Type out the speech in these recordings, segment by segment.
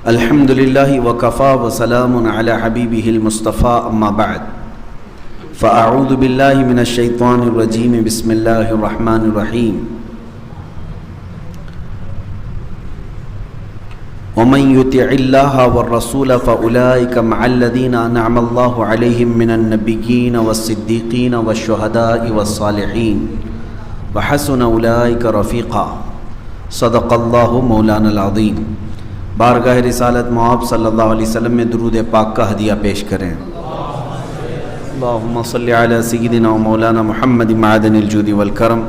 الحمد للہ وکفا وسلام علی حبیبہ المصطفیٰ اما بعد فاعوذ باللہ من الشیطان الرجیم بسم اللہ الرحمن الرحیم ومن یطع اللہ والرسول فاولئک مع الذین انعم اللہ علیہم من النبیین والصدیقین والشہداء والصالحین وحسن اولئک رفیقا صدق اللہ مولانا العظیم۔ بارگاہ رسالت مآب صلی اللہ علیہ وسلم میں درود پاک کا ہدیہ پیش کریں۔ اللہم صلی علی سیدنا و مولانا محمد معدن الجود والکرم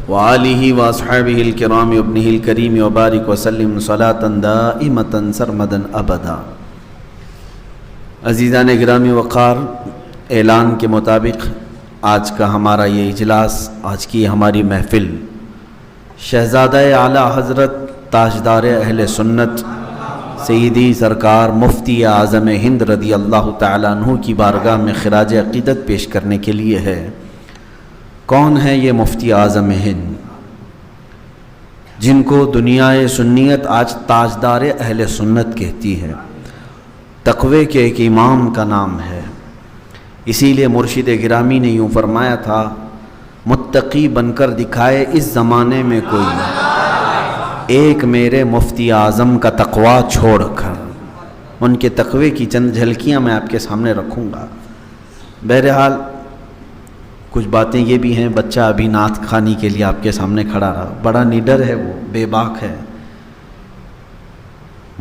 وآلہ واصحابہ الکرام وابنہ الکریم وبارک وسلم صلاة دائمتا سرمدا ابدا۔ عزیزان گرامی وقار، اعلان کے مطابق آج کا ہمارا یہ اجلاس، آج کی ہماری محفل شہزادہ اعلیٰ حضرت تاجدار اہل سنت سیدی سرکار مفتی اعظم ہند رضی اللہ تعالیٰ عنہ کی بارگاہ میں خراج عقیدت پیش کرنے کے لیے ہے۔ کون ہے یہ مفتی اعظم ہند، جن کو دنیا سنیت آج تاجدار اہل سنت کہتی ہے؟ تقوی کے ایک امام کا نام ہے۔ اسی لیے مرشد گرامی نے یوں فرمایا تھا، متقی بن کر دکھائے اس زمانے میں کوئی، ایک میرے مفتی اعظم کا تقوی چھوڑ کر۔ ان کے تقوی کی چند جھلکیاں میں آپ کے سامنے رکھوں گا۔ بہرحال کچھ باتیں یہ بھی ہیں، بچہ ابھی نعت خوانی کے لیے آپ کے سامنے کھڑا رہا، بڑا نیڈر ہے، وہ بے باک ہے۔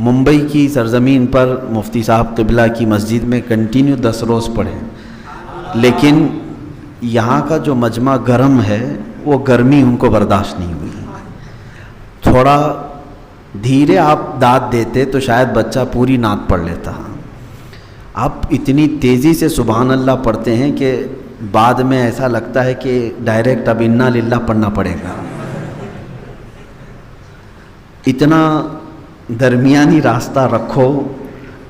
ممبئی کی سرزمین پر مفتی صاحب قبلہ کی مسجد میں کنٹینیو 10 روز پڑھے، لیکن یہاں کا جو مجمع گرم ہے وہ گرمی ان کو برداشت نہیں ہوئی۔ تھوڑا دھیرے آپ داد دیتے تو شاید بچہ پوری نعت پڑھ لیتا۔ آپ اتنی تیزی سے سبحان اللہ پڑھتے ہیں کہ بعد میں ایسا لگتا ہے کہ ڈائریکٹ اب انا للہ پڑھنا پڑے گا۔ اتنا درمیانی راستہ رکھو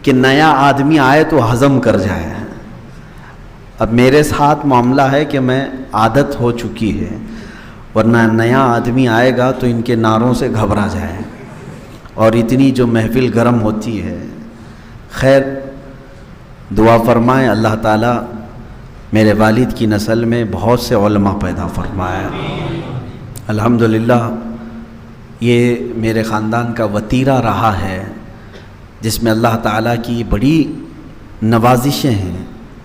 کہ نیا آدمی آئے تو ہضم کر جائے۔ اب میرے ساتھ معاملہ ہے کہ میں عادت ہو چکی ہے، ورنہ نیا آدمی آئے گا تو ان کے نعروں سے گھبرا جائے، اور اتنی جو محفل گرم ہوتی ہے۔ خیر، دعا فرمائیں اللہ تعالیٰ میرے والد کی نسل میں بہت سے علماء پیدا فرمائے۔ الحمدللہ یہ میرے خاندان کا وتیرہ رہا ہے، جس میں اللہ تعالیٰ کی بڑی نوازشیں ہیں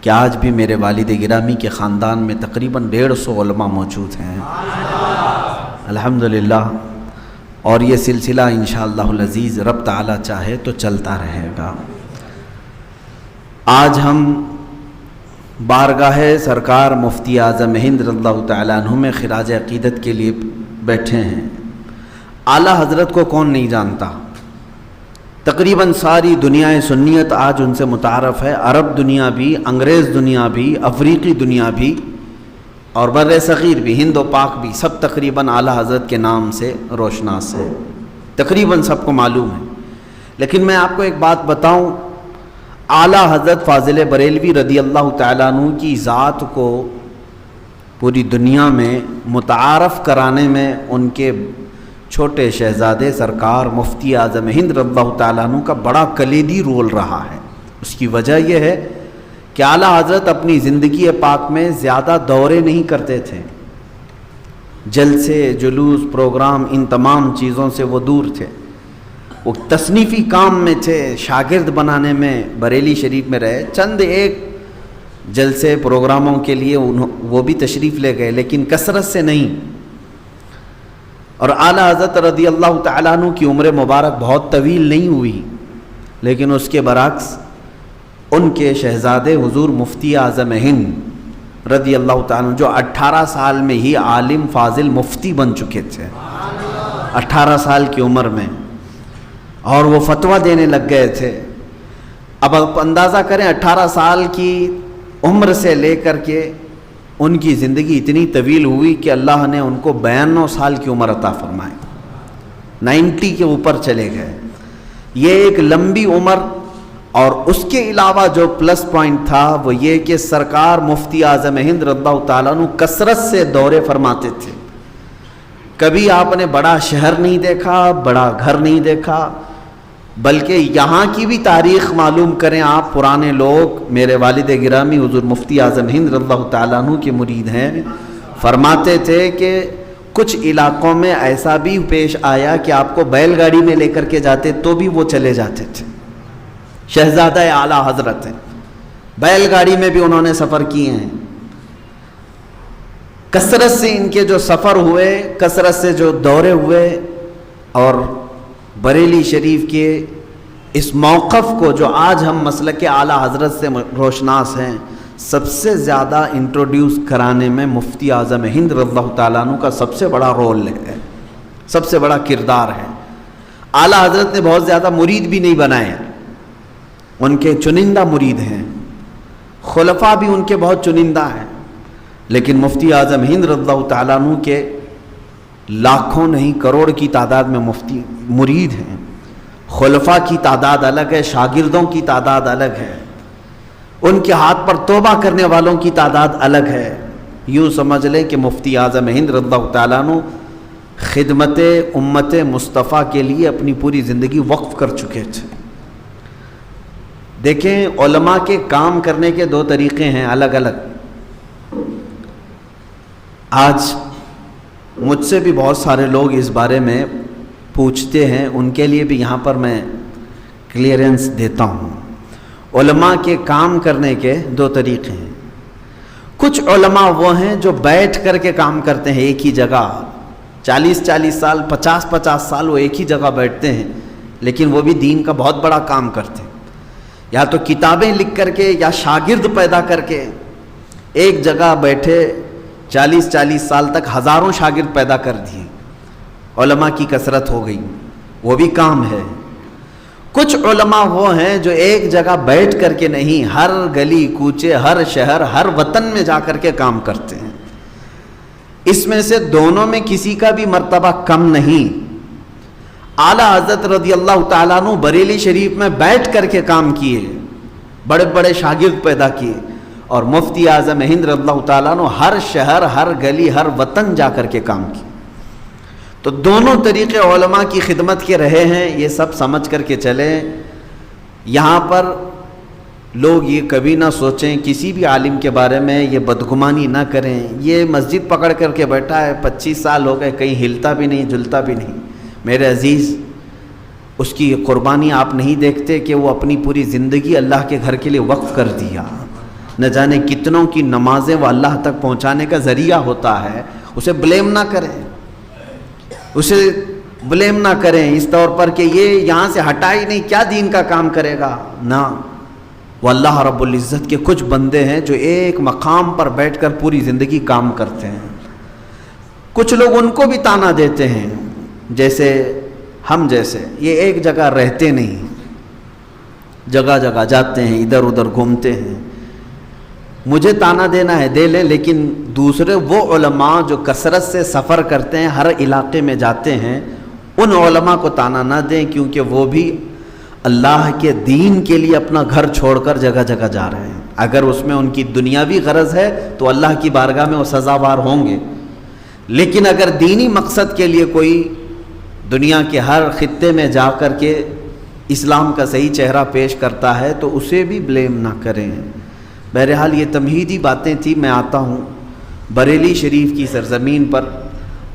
کہ آج بھی میرے والد گرامی کے خاندان میں تقریباً 150 علماء موجود ہیں الحمدللہ، اور یہ سلسلہ انشاءاللہ العزیز رب تعالیٰ چاہے تو چلتا رہے گا۔ آج ہم بارگاہ سرکار مفتی اعظم ہند رضی اللہ تعالیٰ عنہ میں خراج عقیدت کے لیے بیٹھے ہیں۔ اعلیٰ حضرت کو کون نہیں جانتا؟ تقریباً ساری دنیا سنیت آج ان سے متعارف ہے، عرب دنیا بھی، انگریز دنیا بھی، افریقی دنیا بھی، اور بر صغیر بھی، ہند و پاک بھی، سب تقریباً اعلیٰ حضرت کے نام سے روشناس ہے، تقریباً سب کو معلوم ہے۔ لیکن میں آپ کو ایک بات بتاؤں، اعلیٰ حضرت فاضل بریلوی رضی اللہ تعالیٰ عنہ کی ذات کو پوری دنیا میں متعارف کرانے میں ان کے چھوٹے شہزادے سرکار مفتی اعظم ہند رضی اللہ تعالیٰ عنہ کا بڑا کلیدی رول رہا ہے۔ اس کی وجہ یہ ہے کہ اعلیٰ حضرت اپنی زندگی پاک میں زیادہ دورے نہیں کرتے تھے، جلسے، جلوس، پروگرام، ان تمام چیزوں سے وہ دور تھے۔ وہ تصنیفی کام میں تھے، شاگرد بنانے میں بریلی شریف میں رہے، چند ایک جلسے پروگراموں کے لیے وہ بھی تشریف لے گئے، لیکن کثرت سے نہیں۔ اور اعلیٰ حضرت رضی اللہ تعالیٰ عنہ کی عمر مبارک بہت طویل نہیں ہوئی، لیکن اس کے برعکس ان کے شہزادے حضور مفتی اعظم ہند رضی اللہ تعالیٰ عنہ، جو 18 سال میں ہی عالم فاضل مفتی بن چکے تھے، 18 سال کی عمر میں، اور وہ فتویٰ دینے لگ گئے تھے۔ اب آپ اندازہ کریں 18 سال کی عمر سے لے کر کے ان کی زندگی اتنی طویل ہوئی کہ اللہ نے ان کو 92 سال کی عمر عطا فرمائی، 90 کے اوپر چلے گئے۔ یہ ایک لمبی عمر، اور اس کے علاوہ جو پلس پوائنٹ تھا وہ یہ کہ سرکار مفتی اعظم ہند رضی اللہ تعالیٰ عنہ کثرت سے دورے فرماتے تھے۔ کبھی آپ نے بڑا شہر نہیں دیکھا، بڑا گھر نہیں دیکھا، بلکہ یہاں کی بھی تاریخ معلوم کریں آپ۔ پرانے لوگ، میرے والد گرامی حضور مفتی اعظم ہند رضی اللہ تعالیٰ عنہ کے مرید ہیں، فرماتے تھے کہ کچھ علاقوں میں ایسا بھی پیش آیا کہ آپ کو بیل گاڑی میں لے کر کے جاتے تو بھی وہ چلے جاتے تھے۔ شہزادہ اعلیٰ حضرت ہیں، بیل گاڑی میں بھی انہوں نے سفر کیے ہیں۔ کثرت سے ان کے جو سفر ہوئے، کثرت سے جو دورے ہوئے، اور بریلی شریف کے اس موقف کو جو آج ہم مسلک اعلیٰ حضرت سے روشناس ہیں، سب سے زیادہ انٹروڈیوس کرانے میں مفتی اعظم ہند رضی اللہ تعالیٰ عنہ کا سب سے بڑا رول ہے، سب سے بڑا کردار ہے۔ اعلیٰ حضرت نے بہت زیادہ مرید بھی نہیں بنائے، ان کے چنندہ مرید ہیں، خلفاء بھی ان کے بہت چنندہ ہیں، لیکن مفتی اعظم ہند رضی اللہ تعالیٰ عنہ کے لاکھوں نہیں کروڑ کی تعداد میں مفتی مرید ہیں۔ خلفاء کی تعداد الگ ہے، شاگردوں کی تعداد الگ ہے، ان کے ہاتھ پر توبہ کرنے والوں کی تعداد الگ ہے۔ یوں سمجھ لیں کہ مفتی اعظم ہند رضی اللہ تعالیٰ عنہ خدمت امت مصطفیٰ کے لیے اپنی پوری زندگی وقف کر چکے تھے۔ دیکھیں، علماء کے کام کرنے کے دو طریقے ہیں الگ الگ۔ آج مجھ سے بھی بہت سارے لوگ اس بارے میں پوچھتے ہیں، ان کے لیے بھی یہاں پر میں کلیئرنس دیتا ہوں۔ علماء کے کام کرنے کے دو طریقے ہیں۔ کچھ علماء وہ ہیں جو بیٹھ کر کے کام کرتے ہیں ایک ہی جگہ، 40 سال 50 سال وہ ایک ہی جگہ بیٹھتے ہیں، لیکن وہ بھی دین کا بہت بڑا کام کرتے ہیں۔ یا تو کتابیں لکھ کر کے یا شاگرد پیدا کر کے ایک جگہ بیٹھے 40 سال تک ہزاروں شاگرد پیدا کر دیے، علماء کی کثرت ہو گئی، وہ بھی کام ہے۔ کچھ علماء وہ ہیں جو ایک جگہ بیٹھ کر کے نہیں، ہر گلی کوچے، ہر شہر، ہر وطن میں جا کر کے کام کرتے ہیں۔ اس میں سے دونوں میں کسی کا بھی مرتبہ کم نہیں۔ اعلیٰ حضرت رضی اللہ تعالیٰ عنہ بریلی شریف میں بیٹھ کر کے کام کیے، بڑے بڑے شاگرد پیدا کیے، اور مفتی اعظم ہند رضی اللہ تعالیٰ عنہ ہر شہر، ہر گلی، ہر وطن جا کر کے کام کیے۔ تو دونوں طریقے علماء کی خدمت کے رہے ہیں، یہ سب سمجھ کر کے چلیں۔ یہاں پر لوگ یہ کبھی نہ سوچیں، کسی بھی عالم کے بارے میں یہ بدگمانی نہ کریں، یہ مسجد پکڑ کر کے بیٹھا ہے، 25 سال ہو گئے، کہیں ہلتا بھی نہیں، جلتا بھی نہیں۔ میرے عزیز، اس کی قربانی آپ نہیں دیکھتے کہ وہ اپنی پوری زندگی اللہ کے گھر کے لیے وقف کر دیا، نہ جانے کتنوں کی نمازیں وہ اللہ تک پہنچانے کا ذریعہ ہوتا ہے۔ اسے بلیم نہ کریں، اسے بلیم نہ کریں اس طور پر کہ یہ یہاں سے ہٹا ہی نہیں، کیا دین کا کام کرے گا۔ نہ، وہ اللہ رب العزت کے کچھ بندے ہیں جو ایک مقام پر بیٹھ کر پوری زندگی کام کرتے ہیں۔ کچھ لوگ ان کو بھی تانا دیتے ہیں، جیسے ہم جیسے، یہ ایک جگہ رہتے نہیں، جگہ جگہ جاتے ہیں، ادھر ادھر گھومتے ہیں۔ مجھے تانا دینا ہے دے لیں، لیکن دوسرے وہ علماء جو کثرت سے سفر کرتے ہیں، ہر علاقے میں جاتے ہیں، ان علماء کو تانا نہ دیں، کیونکہ وہ بھی اللہ کے دین کے لیے اپنا گھر چھوڑ کر جگہ جگہ جا رہے ہیں۔ اگر اس میں ان کی دنیاوی غرض ہے تو اللہ کی بارگاہ میں وہ سزاوار ہوں گے، لیکن اگر دینی مقصد کے لیے کوئی دنیا کے ہر خطے میں جا کر کے اسلام کا صحیح چہرہ پیش کرتا ہے تو اسے بھی بلیم نہ کریں۔ بہرحال یہ تمہیدی باتیں تھیں۔ میں آتا ہوں بریلی شریف کی سرزمین پر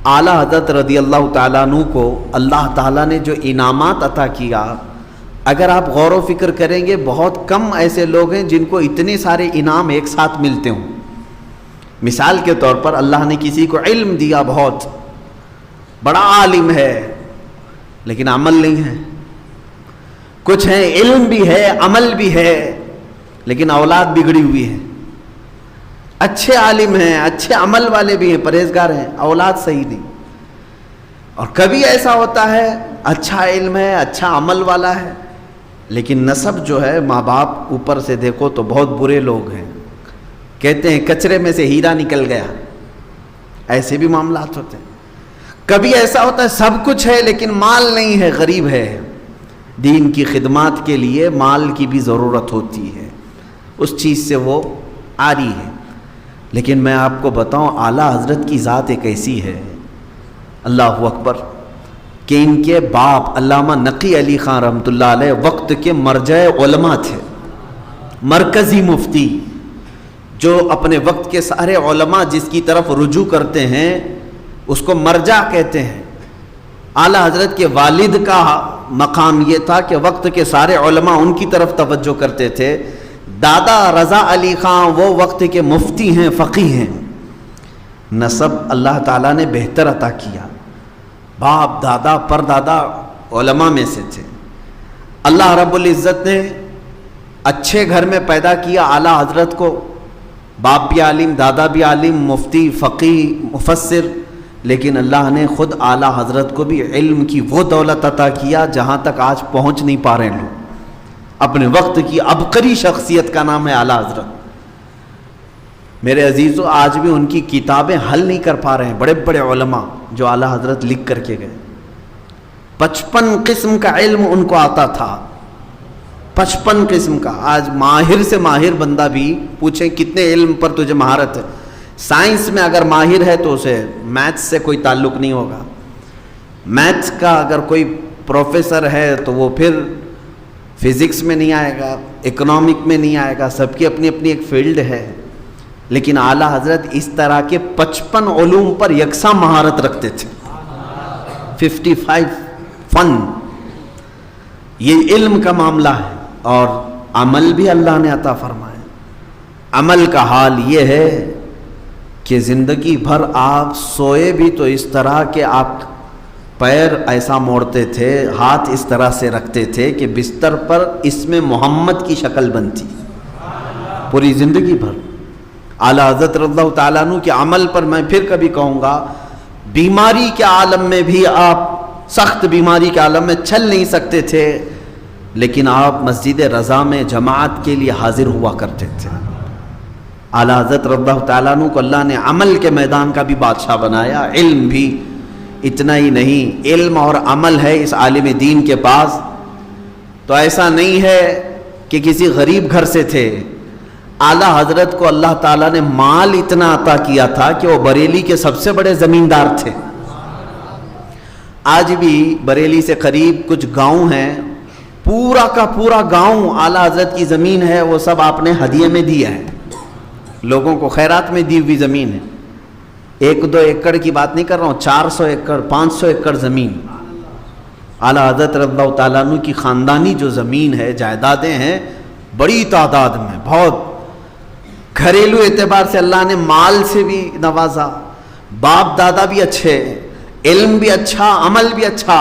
اعلیٰ حضرت رضی اللہ تعالیٰ عنہ کو اللہ تعالیٰ نے جو انعامات عطا کیا، اگر آپ غور و فکر کریں گے بہت کم ایسے لوگ ہیں جن کو اتنے سارے انعام ایک ساتھ ملتے ہوں۔ مثال کے طور پر اللہ نے کسی کو علم دیا، بہت بڑا عالم ہے، لیکن عمل نہیں ہے۔ کچھ ہیں علم بھی ہے، عمل بھی ہے، لیکن اولاد بگڑی ہوئی ہے۔ اچھے عالم ہیں، اچھے عمل والے بھی ہیں، پرہیزگار ہیں، اولاد صحیح نہیں۔ اور کبھی ایسا ہوتا ہے اچھا علم ہے، اچھا عمل والا ہے، لیکن نسب جو ہے، ماں باپ اوپر سے دیکھو تو بہت برے لوگ ہیں۔ کہتے ہیں کچرے میں سے ہیرا نکل گیا، ایسے بھی معاملات ہوتے ہیں۔ کبھی ایسا ہوتا ہے سب کچھ ہے لیکن مال نہیں ہے، غریب ہے۔ دین کی خدمات کے لیے مال کی بھی ضرورت ہوتی ہے، اس چیز سے وہ عاری ہے۔ لیکن میں آپ کو بتاؤں، اعلیٰ حضرت کی ذات ایک ایسی ہے، اللہ اکبر کہ ان کے باپ علامہ نقی علی خان رحمۃ اللہ علیہ وقت کے مرجع علماء تھے، مرکزی مفتی، جو اپنے وقت کے سارے علماء جس کی طرف رجوع کرتے ہیں اس کو مرجع کہتے ہیں۔ اعلیٰ حضرت کے والد کا مقام یہ تھا کہ وقت کے سارے علماء ان کی طرف توجہ کرتے تھے۔ دادا رضا علی خان وہ وقت کے مفتی ہیں، فقیہ ہیں، نسب اللہ تعالیٰ نے بہتر عطا کیا، باپ دادا پر دادا علماء میں سے تھے۔ اللہ رب العزت نے اچھے گھر میں پیدا کیا اعلیٰ حضرت کو، باپ بھی عالم، دادا بھی عالم، مفتی، فقیہ، مفسر، لیکن اللہ نے خود اعلیٰ حضرت کو بھی علم کی وہ دولت عطا کیا جہاں تک آج پہنچ نہیں پا رہے لوگ۔ اپنے وقت کی عبقری شخصیت کا نام ہے اعلیٰ حضرت۔ میرے عزیزو، آج بھی ان کی کتابیں حل نہیں کر پا رہے ہیں بڑے بڑے علماء جو اعلیٰ حضرت لکھ کر کے گئے۔ 55 قسم کا علم ان کو آتا تھا، 55 قسم کا۔ آج ماہر سے ماہر بندہ بھی پوچھیں کتنے علم پر تجھے مہارت ہے، سائنس میں اگر ماہر ہے تو اسے میتھس سے کوئی تعلق نہیں ہوگا، میتھس کا اگر کوئی پروفیسر ہے تو وہ پھر فزکس میں نہیں آئے گا، اکنامک میں نہیں آئے گا، سب کی اپنی اپنی ایک فیلڈ ہے۔ لیکن اعلیٰ حضرت اس طرح کے 55 علوم پر یکساں مہارت رکھتے تھے، 55 فن، یہ علم کا معاملہ ہے۔ اور عمل بھی اللہ نے عطا فرمایا۔ عمل کا حال یہ ہے کہ زندگی بھر آپ سوئے بھی تو اس طرح کہ آپ پیر ایسا موڑتے تھے، ہاتھ اس طرح سے رکھتے تھے کہ بستر پر اسم محمد کی شکل بنتی پوری زندگی بھر۔ اعلیٰ حضرت رضی اللہ تعالیٰ عنہ کے عمل پر میں پھر کبھی کہوں گا، بیماری کے عالم میں بھی آپ، سخت بیماری کے عالم میں چل نہیں سکتے تھے، لیکن آپ مسجد رضا میں جماعت کے لیے حاضر ہوا کرتے تھے۔ اعلیٰ حضرت رضی اللہ تعالیٰ عنہ کو اللہ نے عمل کے میدان کا بھی بادشاہ بنایا۔ علم بھی اتنا ہی نہیں، علم اور عمل ہے اس عالم دین کے پاس تو ایسا نہیں ہے کہ کسی غریب گھر سے تھے۔ اعلیٰ حضرت کو اللہ تعالیٰ نے مال اتنا عطا کیا تھا کہ وہ بریلی کے سب سے بڑے زمیندار تھے۔ آج بھی بریلی سے قریب کچھ گاؤں ہیں، پورا کا پورا گاؤں اعلیٰ حضرت کی زمین ہے، وہ سب آپ نے ہدیے میں دیا ہے، لوگوں کو خیرات میں دی ہوئی زمین ہے۔ 1-2 ایکڑ کی بات نہیں کر رہا ہوں، 400 ایکڑ 500 ایکڑ زمین اعلیٰ حضرت رضی اللہ تعالیٰ عنہ کی خاندانی جو زمین ہے، جائیدادیں ہیں بڑی تعداد میں، بہت گھریلو اعتبار سے اللہ نے مال سے بھی نوازا، باپ دادا بھی اچھے، علم بھی اچھا، عمل بھی اچھا،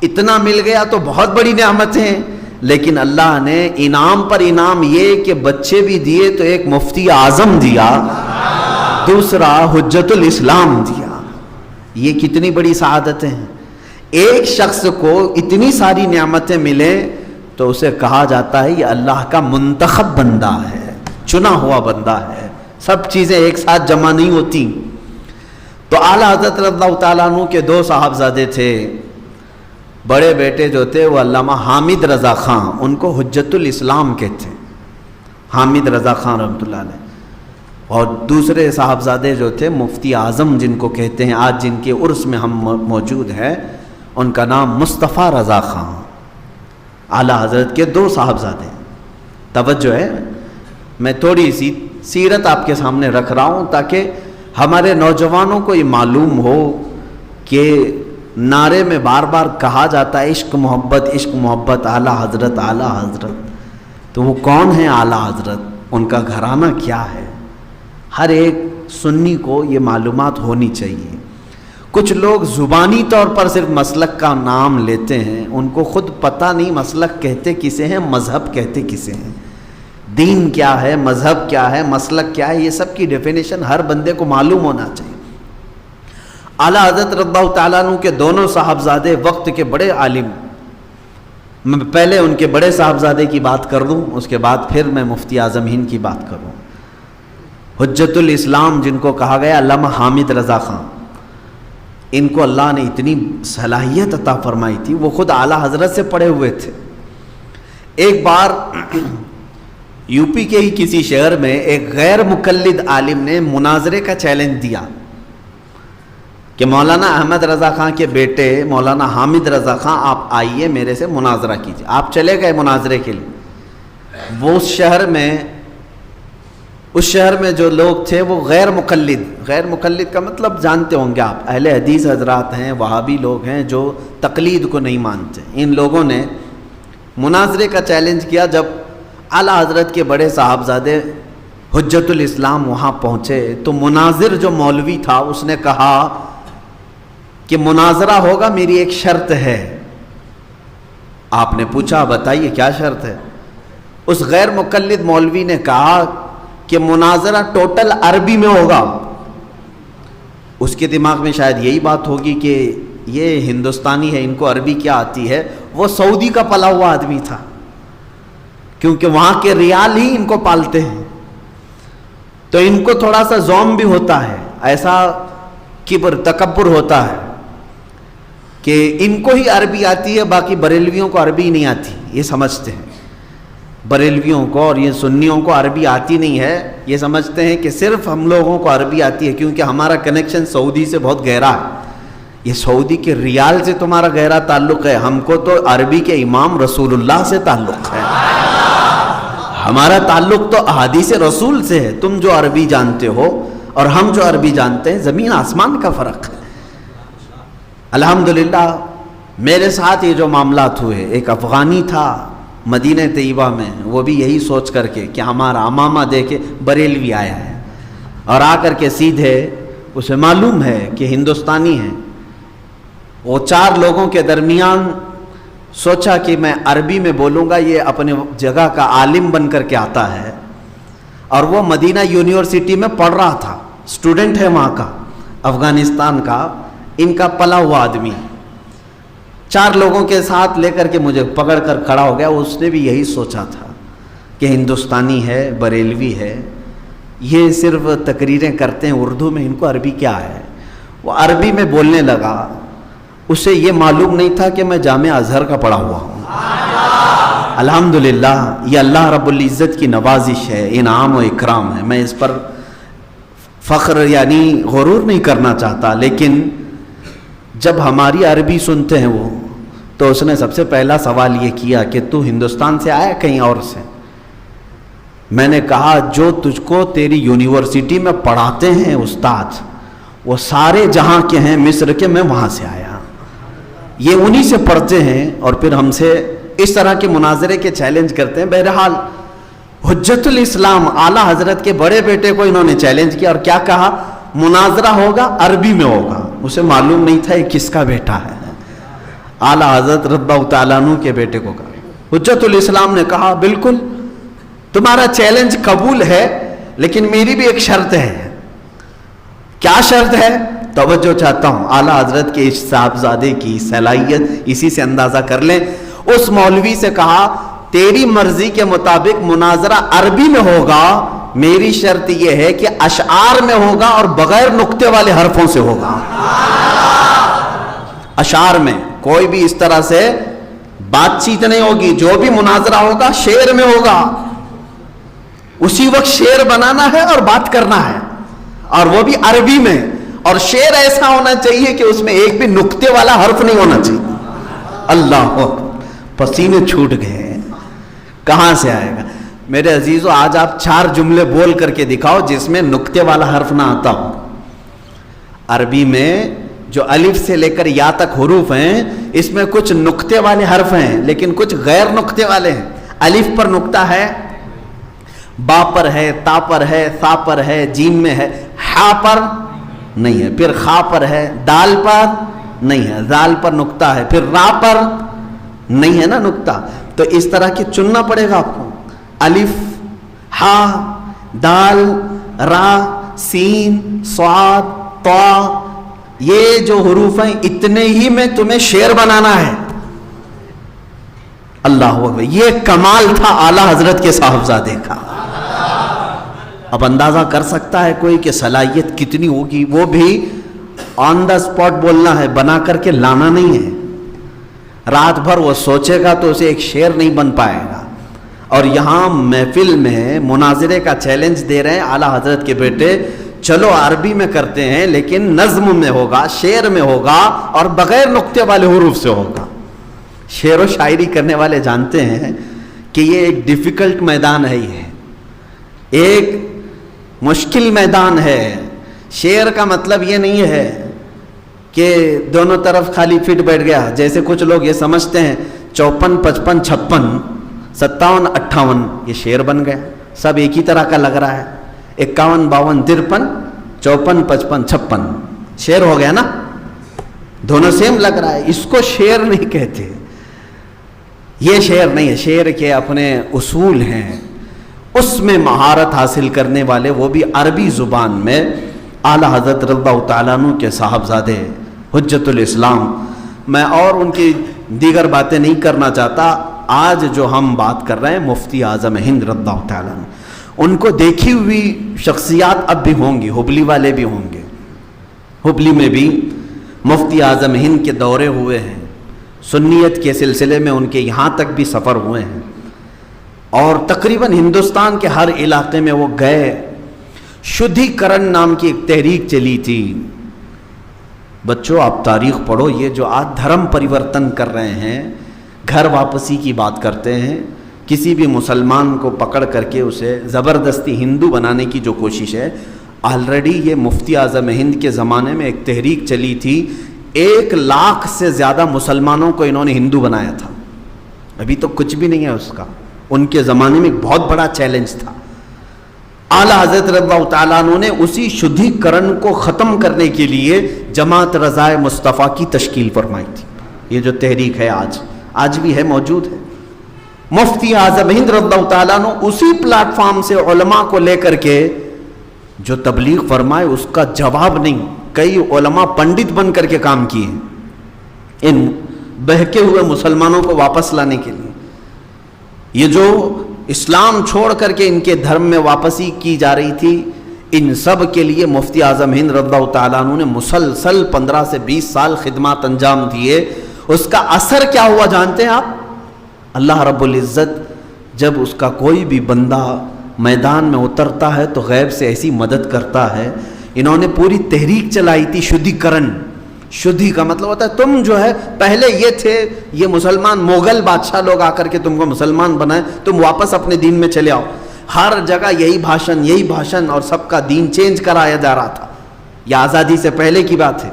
اتنا مل گیا تو بہت بڑی نعمت ہے۔ لیکن اللہ نے انعام پر انعام یہ کہ بچے بھی دیے تو ایک مفتی اعظم دیا، دوسرا حجت الاسلام دیا۔ یہ کتنی بڑی سعادتیں ہیں۔ ایک شخص کو اتنی ساری نعمتیں ملیں تو اسے کہا جاتا ہے یہ اللہ کا منتخب بندہ ہے، چنا ہوا بندہ ہے۔ سب چیزیں ایک ساتھ جمع نہیں ہوتی۔ تو اعلیٰ حضرت رضی اللہ تعالیٰ عنہ کے 2 صاحبزادے تھے، بڑے بیٹے جو تھے وہ علامہ حامد رضا خان، ان کو حجت الاسلام کہتے ہیں، حامد رضا خان رحمۃ اللہ علیہ، اور دوسرے صاحبزادے جو تھے مفتی اعظم جن کو کہتے ہیں، آج جن کے عرس میں ہم موجود ہیں، ان کا نام مصطفیٰ رضا خان۔ اعلیٰ حضرت کے 2 صاحبزادے۔ توجہ ہے، میں تھوڑی سی سیرت آپ کے سامنے رکھ رہا ہوں تاکہ ہمارے نوجوانوں کو یہ معلوم ہو کہ نعرے میں بار بار کہا جاتا ہے عشق محبت، عشق محبت، اعلیٰ حضرت، اعلیٰ حضرت، تو وہ کون ہیں اعلیٰ حضرت، ان کا گھرانہ کیا ہے؟ ہر ایک سنی کو یہ معلومات ہونی چاہیے۔ کچھ لوگ زبانی طور پر صرف مسلک کا نام لیتے ہیں، ان کو خود پتہ نہیں مسلک کہتے کسے ہیں، مذہب کہتے کسے ہیں، دین کیا ہے، مذہب کیا ہے، مسلک کیا ہے، یہ سب کی ڈیفینیشن ہر بندے کو معلوم ہونا چاہیے۔ اعلیٰ حضرت رضی اللہ تعالیٰ عنہ کے دونوں صاحبزادے وقت کے بڑے عالم، میں پہلے ان کے بڑے صاحبزادے کی بات کر دوں، اس کے بعد پھر میں مفتی اعظم ہند کی بات کروں۔ حجت الاسلام جن کو کہا گیا علامہ حامد رضا خان، ان کو اللہ نے اتنی صلاحیت عطا فرمائی تھی، وہ خود اعلیٰ حضرت سے پڑھے ہوئے تھے۔ ایک بار یو پی کے ہی کسی شہر میں ایک غیر مقلد عالم نے مناظرے کا چیلنج دیا کہ مولانا احمد رضا خان کے بیٹے مولانا حامد رضا خان آپ آئیے میرے سے مناظرہ کیجیے. آپ چلے گئے مناظرے کے لیے. وہ اس شہر میں جو لوگ تھے وہ غیر مقلد کا مطلب جانتے ہوں گے آپ, اہل حدیث حضرات ہیں, وہابی لوگ ہیں جو تقلید کو نہیں مانتے. ان لوگوں نے مناظرے کا چیلنج کیا. جب اعلیٰ حضرت کے بڑے صاحبزادے حجت الاسلام وہاں پہنچے تو مناظر جو مولوی تھا اس نے کہا کہ مناظرہ ہوگا, میری ایک شرط ہے. آپ نے پوچھا بتائیے کیا شرط ہے؟ اس غیر مقلد مولوی نے کہا کہ مناظرہ ٹوٹل عربی میں ہوگا. اس کے دماغ میں شاید یہی بات ہوگی کہ یہ ہندوستانی ہے, ان کو عربی کیا آتی ہے. وہ سعودی کا پلا ہوا آدمی تھا, کیونکہ وہاں کے ریال ہی ان کو پالتے ہیں, تو ان کو تھوڑا سا زوم بھی ہوتا ہے, ایسا کبر تکبر ہوتا ہے کہ ان کو ہی عربی آتی ہے, باقی بریلویوں کو عربی نہیں آتی. یہ سمجھتے ہیں بریلویوں کو اور یہ سنیوں کو عربی آتی نہیں ہے. یہ سمجھتے ہیں کہ صرف ہم لوگوں کو عربی آتی ہے کیونکہ ہمارا کنیکشن سعودی سے بہت گہرا ہے. یہ سعودی کے ریال سے تمہارا گہرا تعلق ہے, ہم کو تو عربی کے امام رسول اللہ سے تعلق ہے. ہمارا تعلق تو احادیث رسول سے ہے. تم جو عربی جانتے ہو اور ہم جو عربی جانتے ہیں زمین آسمان کا فرق ہے. الحمدللہ میرے ساتھ یہ جو معاملات ہوئے, ایک افغانی تھا مدینہ طیبہ میں, وہ بھی یہی سوچ کر کے کہ ہمارا امامہ دے کے بریلوی آیا ہے, اور آ کر کے سیدھے اسے معلوم ہے کہ ہندوستانی ہے. وہ 4 لوگوں کے درمیان سوچا کہ میں عربی میں بولوں گا, یہ اپنے جگہ کا عالم بن کر کے آتا ہے, اور وہ مدینہ یونیورسٹی میں پڑھ رہا تھا, اسٹوڈنٹ ہے وہاں کا, افغانستان کا, ان کا پلا ہوا آدمی. 4 لوگوں کے ساتھ لے کر کے مجھے پکڑ کر کھڑا ہو گیا. اس نے بھی یہی سوچا تھا کہ ہندوستانی ہے, بریلوی ہے, یہ صرف تقریریں کرتے ہیں اردو میں, ان کو عربی کیا ہے. وہ عربی میں بولنے لگا. اسے یہ معلوم نہیں تھا کہ میں جامعہ ازہر کا پڑھا ہوا ہوں. الحمدللہ یہ اللہ رب العزت کی نوازش ہے, انعام و اکرام ہے. میں اس پر فخر یعنی غرور نہیں کرنا چاہتا, لیکن جب ہماری عربی سنتے ہیں وہ, تو اس نے سب سے پہلا سوال یہ کیا کہ تو ہندوستان سے آیا کہیں اور سے؟ میں نے کہا جو تجھ کو تیری یونیورسٹی میں پڑھاتے ہیں استاد, وہ سارے جہاں کے ہیں, مصر کے, میں وہاں سے آیا. یہ انہی سے پڑھتے ہیں اور پھر ہم سے اس طرح کے مناظرے کے چیلنج کرتے ہیں. بہرحال حجت الاسلام اعلیٰ حضرت کے بڑے بیٹے کو انہوں نے چیلنج کیا, اور کیا کہا؟ مناظرہ ہوگا, عربی میں ہوگا. اسے معلوم نہیں تھا یہ کس کا بیٹا ہے. اعلیٰ حضرت رضی اللہ تعالیٰ عنہ کے بیٹے کو کہا. حجت الاسلام نے کہا بالکل تمہارا چیلنج قبول ہے, لیکن میری بھی ایک شرط ہے. کیا شرط ہے؟ توجہ چاہتا ہوں, اعلیٰ حضرت کے اس صاحبزادے کی صلاحیت اسی سے اندازہ کر لیں. اس مولوی سے کہا تیری مرضی کے مطابق مناظرہ عربی میں ہوگا, میری شرط یہ ہے کہ اشعار میں ہوگا اور بغیر نقطے والے حرفوں سے ہوگا. اشعار میں کوئی بھی اس طرح سے بات چیت نہیں ہوگی. جو بھی مناظرہ ہوگا شعر میں ہوگا, اسی وقت شعر بنانا ہے اور بات کرنا ہے, اور وہ بھی عربی میں. اور شعر ایسا ہونا چاہیے کہ اس میں ایک بھی نقطے والا حرف نہیں ہونا چاہیے. اللہ پسینے چھوٹ گئے. کہاں سے آئے گا میرے عزیزو؟ آج آپ 4 جملے بول کر کے دکھاؤ جس میں نقطے والا حرف نہ آتا ہو. عربی میں جو الف سے لے کر یا تک حروف ہیں, اس میں کچھ نقطے والے حرف ہیں لیکن کچھ غیر نقطے والے ہیں. الف پر نقطہ ہے, با پر ہے, تا پر ہے, سا پر ہے, جیم میں ہے, ہا پر نہیں ہے, پھر خا پر ہے, دال پر نہیں ہے, زال پر نقطہ ہے, پھر را پر نہیں ہے نا نقطہ. تو اس طرح کی چننا پڑے گا آپ کو. الف, ہا, دال, را, سین, صاد, طا, یہ جو حروف ہیں اتنے ہی میں تمہیں شعر بنانا ہے. اللہ اکبر. یہ کمال تھا اعلیٰ حضرت کے صاحبزادے کا. اب اندازہ کر سکتا ہے کوئی کہ صلاحیت کتنی ہوگی. وہ بھی آن دا اسپاٹ بولنا ہے, بنا کر کے لانا نہیں ہے. رات بھر وہ سوچے گا تو اسے ایک شعر نہیں بن پائے گا. اور یہاں محفل میں مناظرے کا چیلنج دے رہے ہیں اعلیٰ حضرت کے بیٹے چلو عربی میں کرتے ہیں لیکن نظم میں ہوگا، شعر میں ہوگا اور بغیر نقطے والے حروف سے ہوگا۔ شعر و شاعری کرنے والے جانتے ہیں کہ یہ ایک ڈیفیکلٹ میدان ہے، یہ ایک مشکل میدان ہے۔ شعر کا مطلب یہ نہیں ہے کہ دونوں طرف خالی فٹ بیٹھ گیا، جیسے کچھ لوگ یہ سمجھتے ہیں 54 55 56 57 58 یہ شعر بن گیا، سب ایک ہی طرح کا لگ رہا ہے۔ 51 52 53 54 55 56 شعر ہو گیا نا، دونوں سیم لگ رہا ہے، اس کو شعر نہیں کہتے۔ یہ شعر نہیں ہے، شعر کے اپنے اصول ہیں، اس میں مہارت حاصل کرنے والے وہ بھی عربی زبان میں اعلیٰ حضرت رضی اللہ تعالیٰ عنہ کے صاحبزادے حجت الاسلام۔ میں اور ان کی دیگر باتیں نہیں کرنا چاہتا، آج جو ہم بات کر رہے ہیں مفتی اعظم ہند رضی اللہ تعالیٰ عنہ، ان کو دیکھی ہوئی شخصیات اب بھی ہوں گی، ہبلی والے بھی ہوں گے، ہبلی میں بھی مفتی اعظم ہند کے دورے ہوئے ہیں، سنیت کے سلسلے میں ان کے یہاں تک بھی سفر ہوئے ہیں، اور تقریباً ہندوستان کے ہر علاقے میں وہ گئے۔ شدھی کرن نام کی ایک تحریک چلی تھی، بچوں آپ تاریخ پڑھو، یہ جو آج دھرم پریورتن کر رہے ہیں، گھر واپسی کی بات کرتے ہیں، کسی بھی مسلمان کو پکڑ کر کے اسے زبردستی ہندو بنانے کی جو کوشش ہے، آلریڈی یہ مفتی اعظم ہند کے زمانے میں ایک تحریک چلی تھی، 1 لاکھ سے زیادہ مسلمانوں کو انہوں نے ہندو بنایا تھا۔ ابھی تو کچھ بھی نہیں ہے اس کا، ان کے زمانے میں ایک بہت بڑا چیلنج تھا۔ اعلیٰ حضرت رضی اللہ تعالیٰ عنہ نے اسی شدھی کرن کو ختم کرنے کے لیے جماعت رضائے مصطفیٰ کی تشکیل فرمائی تھی۔ یہ جو تحریک ہے آج بھی ہے، موجود ہے۔ مفتی اعظم ہند رضی اللہ تعالیٰ عنہ اسی پلیٹ فارم سے علماء کو لے کر کے جو تبلیغ فرمائے، اس کا جواب نہیں، کئی علماء پنڈت بن کر کے کام کیے ہیں ان بہکے ہوئے مسلمانوں کو واپس لانے کے لیے۔ یہ جو اسلام چھوڑ کر کے ان کے دھرم میں واپسی کی جا رہی تھی، ان سب کے لیے مفتی اعظم ہند رضی اللہ تعالیٰ عنہ نے مسلسل 15 سے 20 سال خدمات انجام دیے۔ اس کا اثر کیا ہوا جانتے ہیں آپ؟ اللہ رب العزت جب اس کا کوئی بھی بندہ میدان میں اترتا ہے تو غیب سے ایسی مدد کرتا ہے۔ انہوں نے پوری تحریک چلائی تھی شدھی کرن۔ شدھی کا مطلب ہوتا ہے تم جو ہے پہلے یہ تھے، یہ مسلمان مغل بادشاہ لوگ آ کر کے تم کو مسلمان بنائے، تم واپس اپنے دین میں چلے آؤ۔ ہر جگہ یہی بھاشن اور سب کا دین چینج کرایا جا رہا تھا، یہ آزادی سے پہلے کی بات ہے۔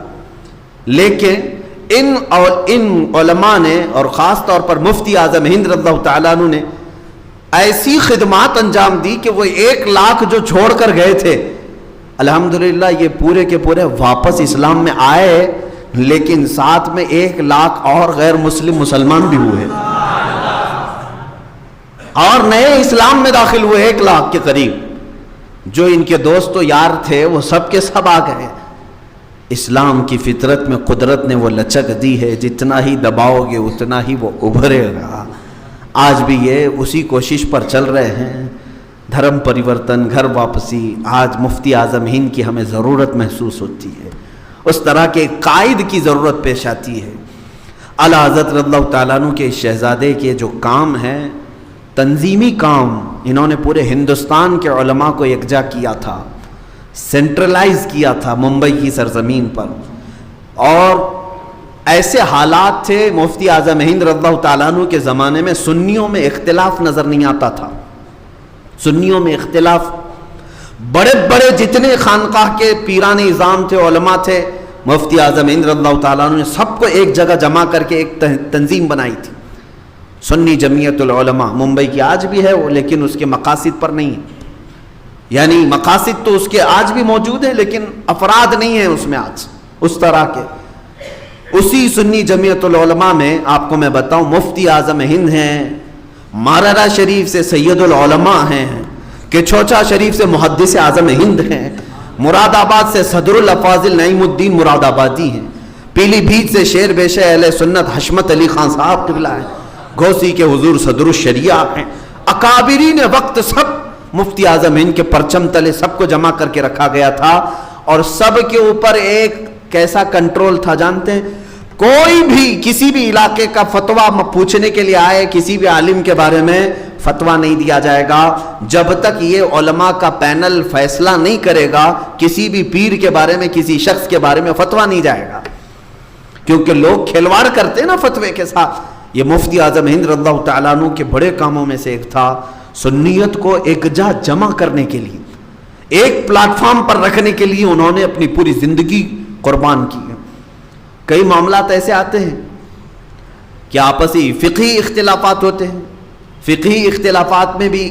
لیکن ان علماء نے اور خاص طور پر مفتی اعظم ہند رضی اللہ تعالیٰ عنہ نے ایسی خدمات انجام دی کہ وہ 1 لاکھ جو چھوڑ کر گئے تھے، الحمدللہ یہ پورے کے پورے واپس اسلام میں آئے، لیکن ساتھ میں 1 لاکھ اور غیر مسلمان بھی ہوئے اور نئے اسلام میں داخل ہوئے 1 لاکھ کے قریب۔ جو ان کے دوست و یار تھے وہ سب کے سب آ گئے۔ اسلام کی فطرت میں قدرت نے وہ لچک دی ہے، جتنا ہی دباؤ گے اتنا ہی وہ ابھرے گا۔ آج بھی یہ اسی کوشش پر چل رہے ہیں، دھرم پریورتن، گھر واپسی۔ آج مفتی اعظم ہند کی ہمیں ضرورت محسوس ہوتی ہے، اس طرح کے قائد کی ضرورت پیش آتی ہے۔ اعلیٰ حضرت رضی اللہ تعالیٰ عنہ کے شہزادے کے جو کام ہیں، تنظیمی کام، انہوں نے پورے ہندوستان کے علماء کو یکجا کیا تھا، سینٹرلائز کیا تھا ممبئی کی سرزمین پر۔ اور ایسے حالات تھے مفتی اعظم ہند رضی اللہ تعالیٰ عنہ کے زمانے میں، سنیوں میں اختلاف نظر نہیں آتا تھا، سنیوں میں اختلاف، بڑے بڑے جتنے خانقاہ کے پیران نظام تھے، علماء تھے، مفتی اعظم ہند رضی اللہ تعالیٰ عنہ نے سب کو ایک جگہ جمع کر کے ایک تنظیم بنائی تھی، سنی جمعیت العلماء۔ ممبئی کی آج بھی ہے وہ، لیکن اس کے مقاصد پر نہیں ہے، یعنی مقاصد تو اس کے آج بھی موجود ہیں لیکن افراد نہیں ہیں اس میں آج اس طرح کے۔ اسی سنی جمعیت العلماء میں آپ کو میں بتاؤں، مفتی اعظم ہند ہیں، ماررہ شریف سے سید العلماء ہیں، کچھوچا شریف سے محدث اعظم ہند ہیں، مراد آباد سے صدر الافاضل نعیم الدین مراد آبادی ہیں، پیلی بھیت سے شیر بیشہ اہل سنت حشمت علی خان صاحب قبلہ ہیں، گھوسی کے حضور صدر الشریعہ ہیں، اکابرین وقت سب مفتی اعظم ہند کے پرچم تلے سب کو جمع کر کے رکھا گیا تھا۔ اور سب کے اوپر ایک کیسا کنٹرول تھا جانتے ہیں؟ کوئی بھی کسی بھی علاقے کا فتویٰ پوچھنے کے لیے آئے کسی بھی عالم کے بارے میں، فتویٰ نہیں دیا جائے گا جب تک یہ علماء کا پینل فیصلہ نہیں کرے گا کسی بھی پیر کے بارے میں، کسی شخص کے بارے میں فتویٰ نہیں جائے گا، کیونکہ لوگ کھلواڑ کرتے ہیں نا فتوے کے ساتھ۔ یہ مفتی اعظم ہند رضی اللہ تعالیٰ عنہ کے بڑے کاموں میں سے ایک تھا، سنیت کو ایک جا جمع کرنے کے لیے، ایک پلیٹ فارم پر رکھنے کے لیے انہوں نے اپنی پوری زندگی قربان کی ہے۔ کئی معاملات ایسے آتے ہیں کہ آپسی فقہی اختلافات ہوتے ہیں، فقہی اختلافات میں بھی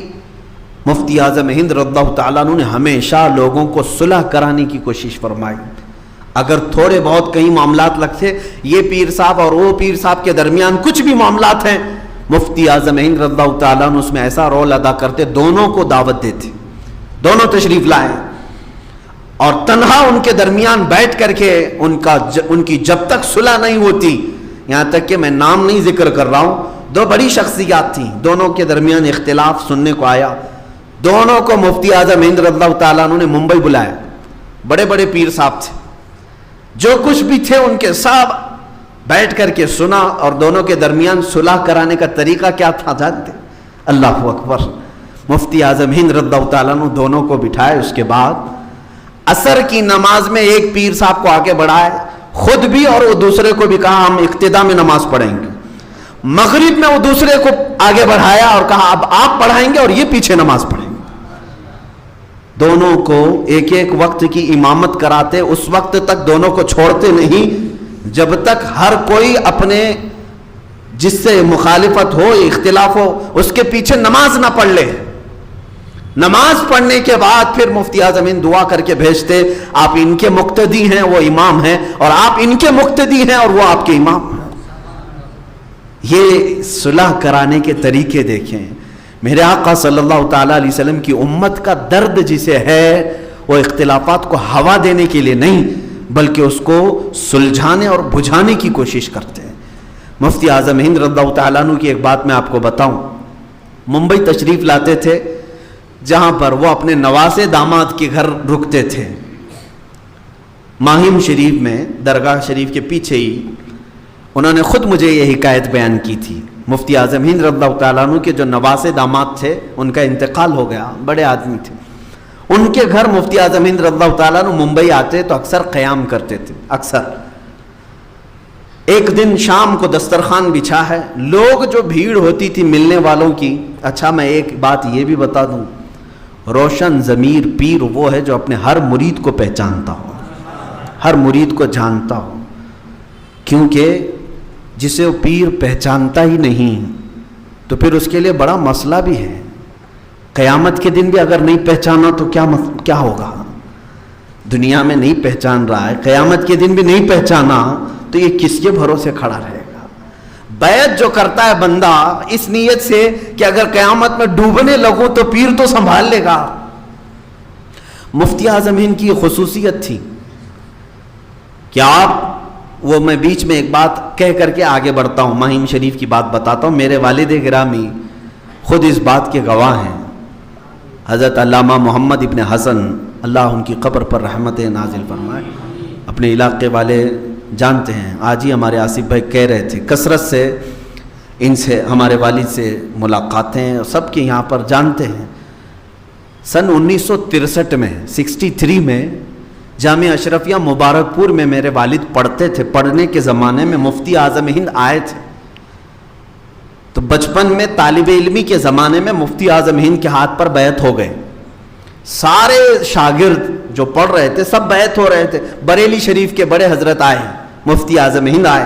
مفتی اعظم ہند رضی اللہ تعالیٰ عنہ نے ہمیشہ لوگوں کو صلح کرانے کی کوشش فرمائی۔ اگر تھوڑے بہت کئی معاملات لگتے، یہ پیر صاحب اور وہ پیر صاحب کے درمیان کچھ بھی معاملات ہیں، مفتی اعظم ہند رضی اللہ تعالیٰ عنہ اس میں ایسا رول ادا کرتے، دونوں کو دعوت دیتے، دونوں تشریف لائیں، اور تنہا ان کے درمیان بیٹھ کر کے ان کی جب تک صلح نہیں ہوتی، یہاں تک کہ میں نام نہیں ذکر کر رہا ہوں، دو بڑی شخصیات تھیں، دونوں کے درمیان اختلاف سننے کو آیا، دونوں کو مفتی اعظم ہند رضی اللہ تعالیٰ عنہ نے ممبئی بلایا، بڑے بڑے پیر صاحب تھے، جو کچھ بھی تھے ان کے سب بیٹھ کر کے سنا، اور دونوں کے درمیان صلح کرانے کا طریقہ کیا تھا جانتے؟ اللہ اکبر، مفتی اعظم ہند رضی اللہ تعالیٰ عنہ دونوں کو بٹھائے، اس کے بعد عصر کی نماز میں ایک پیر صاحب کو آگے بڑھائے، خود بھی اور وہ دوسرے کو بھی کہا ہم اقتدا میں نماز پڑھیں گے۔ مغرب میں وہ دوسرے کو آگے بڑھایا اور کہا اب آپ پڑھائیں گے اور یہ پیچھے نماز پڑھیں گے۔ دونوں کو ایک ایک وقت کی امامت کراتے، اس وقت تک دونوں کو چھوڑتے نہیں جب تک ہر کوئی اپنے جس سے مخالفت ہو، اختلاف ہو، اس کے پیچھے نماز نہ پڑھ لے۔ نماز پڑھنے کے بعد پھر مفتی اعظم ہند دعا کر کے بھیجتے، آپ ان کے مقتدی ہیں وہ امام ہیں، اور آپ ان کے مقتدی ہیں اور وہ آپ کے امام ہیں۔ یہ صلح کرانے کے طریقے دیکھیں۔ میرے آقا صلی اللہ تعالیٰ علیہ وسلم کی امت کا درد جسے ہے، وہ اختلافات کو ہوا دینے کے لیے نہیں بلکہ اس کو سلجھانے اور بجھانے کی کوشش کرتے ہیں۔ مفتی اعظم ہند رضی اللہ تعالیٰ عنہ کی ایک بات میں آپ کو بتاؤں، ممبئی تشریف لاتے تھے جہاں پر وہ اپنے نواسے داماد کے گھر رکتے تھے، ماہم شریف میں درگاہ شریف کے پیچھے ہی۔ انہوں نے خود مجھے یہ حکایت بیان کی تھی، مفتی اعظم ہند رضی اللہ تعالیٰ عنہ کے جو نواسے داماد تھے ان کا انتقال ہو گیا، بڑے آدمی تھے، ان کے گھر مفتی اعظم ہند رضی اللہ تعالیٰ عنہ ممبئی آتے تو اکثر قیام کرتے تھے۔ اکثر ایک دن شام کو دسترخوان بچھا ہے، لوگ جو بھیڑ ہوتی تھی ملنے والوں کی، اچھا میں ایک بات یہ بھی بتا دوں، روشن ضمیر پیر وہ ہے جو اپنے ہر مرید کو پہچانتا ہو، ہر مرید کو جانتا ہو، کیونکہ جسے وہ پیر پہچانتا ہی نہیں تو پھر اس کے لیے بڑا مسئلہ بھی ہے۔ قیامت کے دن بھی اگر نہیں پہچانا تو کیا ہوگا؟ دنیا میں نہیں پہچان رہا ہے، قیامت کے دن بھی نہیں پہچانا تو یہ کس کے بھروسے کھڑا رہے گا؟ بیعت جو کرتا ہے بندہ اس نیت سے کہ اگر قیامت میں ڈوبنے لگوں تو پیر تو سنبھال لے گا۔ مفتی اعظم ہند کی یہ خصوصیت تھی کہ آپ، وہ میں بیچ میں ایک بات کہہ کر کے آگے بڑھتا ہوں، ماہم شریف کی بات بتاتا ہوں، میرے والد گرامی خود اس بات کے گواہ ہیں، حضرت علامہ محمد ابن حسن، اللہ ان کی قبر پر رحمت نازل فرمائے، اپنے علاقے والے جانتے ہیں، آج ہی ہمارے آصف بھائی کہہ رہے تھے کثرت سے ان سے ہمارے والد سے ملاقاتیں سب کے یہاں پر جانتے ہیں۔ سن 1963 میں 63 میں جامعہ اشرفیہ مبارک پور میں میرے والد پڑھتے تھے، پڑھنے کے زمانے میں مفتی اعظم ہند آئے تھے، تو بچپن میں طالب علمی کے زمانے میں مفتی اعظم ہند کے ہاتھ پر بیعت ہو گئے، سارے شاگرد جو پڑھ رہے تھے سب بیعت ہو رہے تھے، بریلی شریف کے بڑے حضرت آئے، مفتی اعظم ہند آئے،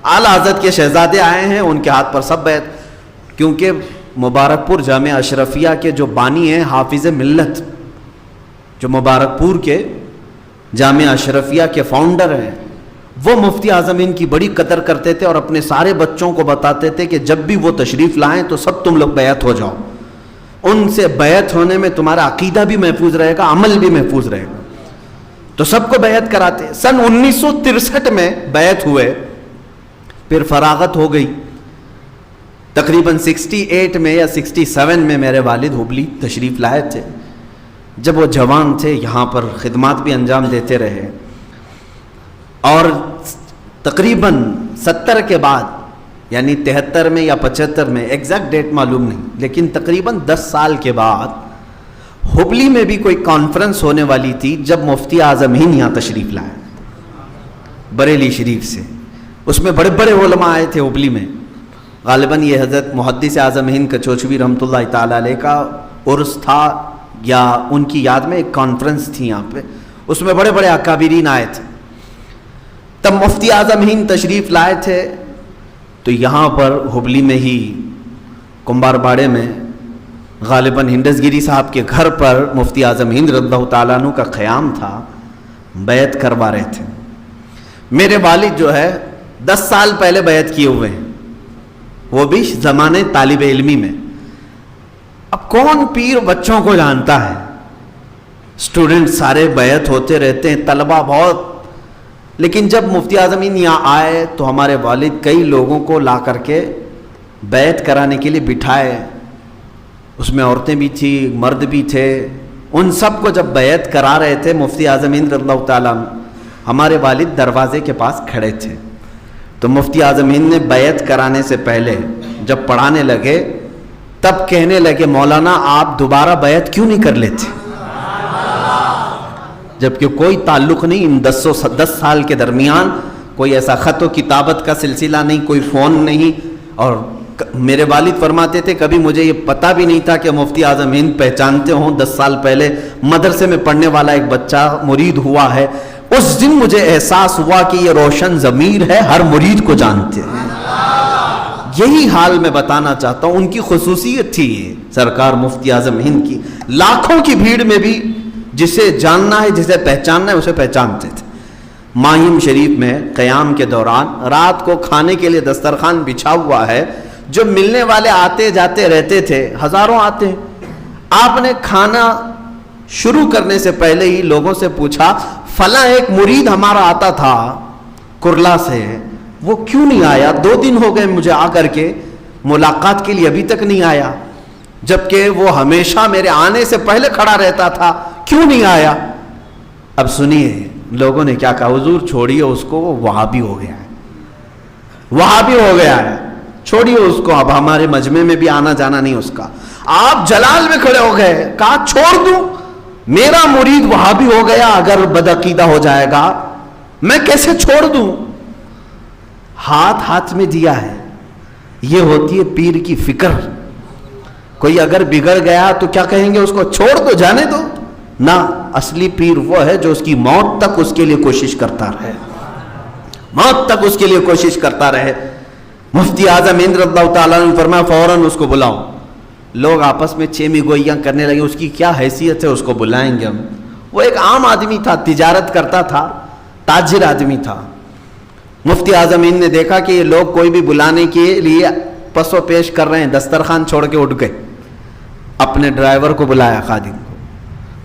اعلیٰ حضرت کے شہزادے آئے ہیں، ان کے ہاتھ پر سب بیعت، کیونکہ مبارک پور جامعہ اشرفیہ کے جو بانی ہیں حافظ ملت، جو مبارک پور کے جامعہ اشرفیہ کے فاؤنڈر ہیں، وہ مفتی اعظم ہند کی بڑی قدر کرتے تھے اور اپنے سارے بچوں کو بتاتے تھے کہ جب بھی وہ تشریف لائیں تو سب تم لوگ بیعت ہو جاؤ، ان سے بیعت ہونے میں تمہارا عقیدہ بھی محفوظ رہے گا، عمل بھی محفوظ رہے گا، تو سب کو بیعت کراتے۔ سن 1963 میں بیعت ہوئے، پھر فراغت ہو گئی، تقریباً 68 میں یا 67 میں میرے والد ہبلی تشریف لائے تھے، جب وہ جوان تھے یہاں پر خدمات بھی انجام دیتے رہے، اور تقریباً 70 کے بعد یعنی 73 میں یا 75 میں، ایگزیکٹ ڈیٹ معلوم نہیں، لیکن تقریباً 10 سال کے بعد ہبلی میں بھی کوئی کانفرنس ہونے والی تھی جب مفتی اعظم ہند یہاں تشریف لائے بریلی شریف سے. اس میں بڑے بڑے علماء آئے تھے ہبلی میں. غالباً یہ حضرت محدث اعظم ہند کچوچوی رحمۃ اللہ تعالیٰ علیہ کا عرس تھا یا ان کی یاد میں ایک کانفرنس تھی یہاں پہ. اس میں بڑے بڑے اکابرین آئے تھے. تب مفتی اعظم ہند تشریف لائے تھے تو یہاں پر ہبلی میں ہی کمبار باڑے میں غالباً ہندس گیری صاحب کے گھر پر مفتی اعظم ہند رضی اللہ تعالیٰ عنہ کا قیام تھا. بیعت کروا رہے تھے. میرے والد جو ہے 10 سال پہلے بیعت کیے ہوئے ہیں، وہ بھی زمانے طالب علمی میں. اب کون پیر بچوں کو جانتا ہے، اسٹوڈنٹ سارے بیعت ہوتے رہتے ہیں، طلبہ بہت. لیکن جب مفتی اعظم ہند یہاں آئے تو ہمارے والد کئی لوگوں کو لا کر کے بیعت کرانے کے لیے بٹھائے. اس میں عورتیں بھی تھی، مرد بھی تھے. ان سب کو جب بیعت کرا رہے تھے مفتی اعظم ہند رضی اللہ تعالیٰ عنہ، ہمارے والد دروازے کے پاس کھڑے تھے. تو مفتی اعظم ہند نے بیعت کرانے سے پہلے جب پڑھانے لگے تب کہنے لگے مولانا آپ دوبارہ بیعت کیوں نہیں کر لیتے، جبکہ کوئی تعلق نہیں ان 10 سال کے درمیان، کوئی ایسا خط و کتابت کا سلسلہ نہیں، کوئی فون نہیں. اور میرے والد فرماتے تھے کبھی مجھے یہ پتہ بھی نہیں تھا کہ مفتی اعظم ہند پہچانتے ہوں. 10 سال پہلے مدرسے میں پڑھنے والا ایک بچہ مرید ہوا ہے. اس دن مجھے احساس ہوا کہ یہ روشن ضمیر ہے، ہر مرید کو جانتے ہیں. یہی حال میں بتانا چاہتا ہوں. ان کی خصوصیت تھی یہ سرکار مفتی اعظم ہند کی. لاکھوں کی بھیڑ میں بھی جسے جاننا ہے، جسے پہچاننا ہے، اسے پہچانتے تھے. ماہم شریف میں قیام کے دوران رات کو کھانے کے لیے دسترخوان بچھا ہوا ہے. جو ملنے والے آتے جاتے رہتے تھے، ہزاروں آتے ہیں. آپ نے کھانا شروع کرنے سے پہلے ہی لوگوں سے پوچھا فلاں ایک مرید ہمارا آتا تھا کرلا سے، وہ کیوں نہیں آیا؟ 2 دن ہو گئے مجھے آ کر کے، ملاقات کے لیے ابھی تک نہیں آیا، جبکہ وہ ہمیشہ میرے آنے سے پہلے کھڑا رہتا تھا، کیوں نہیں آیا؟ اب سنیے لوگوں نے کیا کہا، حضور چھوڑیے اس کو، وہ وہابی ہو گیا ہے، وہابی ہو گیا ہے، چھوڑیے اس کو، اب ہمارے مجمع میں بھی آنا جانا نہیں اس کا. آپ جلال میں کھڑے ہو گئے، کہا چھوڑ دوں؟ میرا مرید وہابی ہو گیا اگر بدعقیدہ ہو جائے گا، میں کیسے چھوڑ دوں؟ ہاتھ میں دیا ہے. یہ ہوتی ہے پیر کی فکر. کوئی اگر بگڑ گیا تو کیا کہیں گے اس کو، چھوڑ دو، جانے دو؟ نہ، اصلی پیر وہ ہے جو اس کی موت تک اس کے لیے کوشش کرتا رہے، موت تک اس کے لیے کوشش کرتا رہے. مفتی اعظم ہند رضی اللہ تعالیٰ نے فرمایا فوراً اس کو بلاؤ. لوگ آپس میں چیمی گوئیاں کرنے لگے، اس کی کیا حیثیت ہے، اس کو بلائیں گے ہم. وہ ایک عام آدمی تھا، تجارت کرتا تھا، تاجر آدمی تھا. مفتی اعظم ہند نے دیکھا کہ یہ لوگ کوئی بھی بلانے کے لیے پس و پیش کر رہے ہیں، دسترخوان چھوڑ کے اٹھ گئے. اپنے ڈرائیور کو بلایا، خادم کو،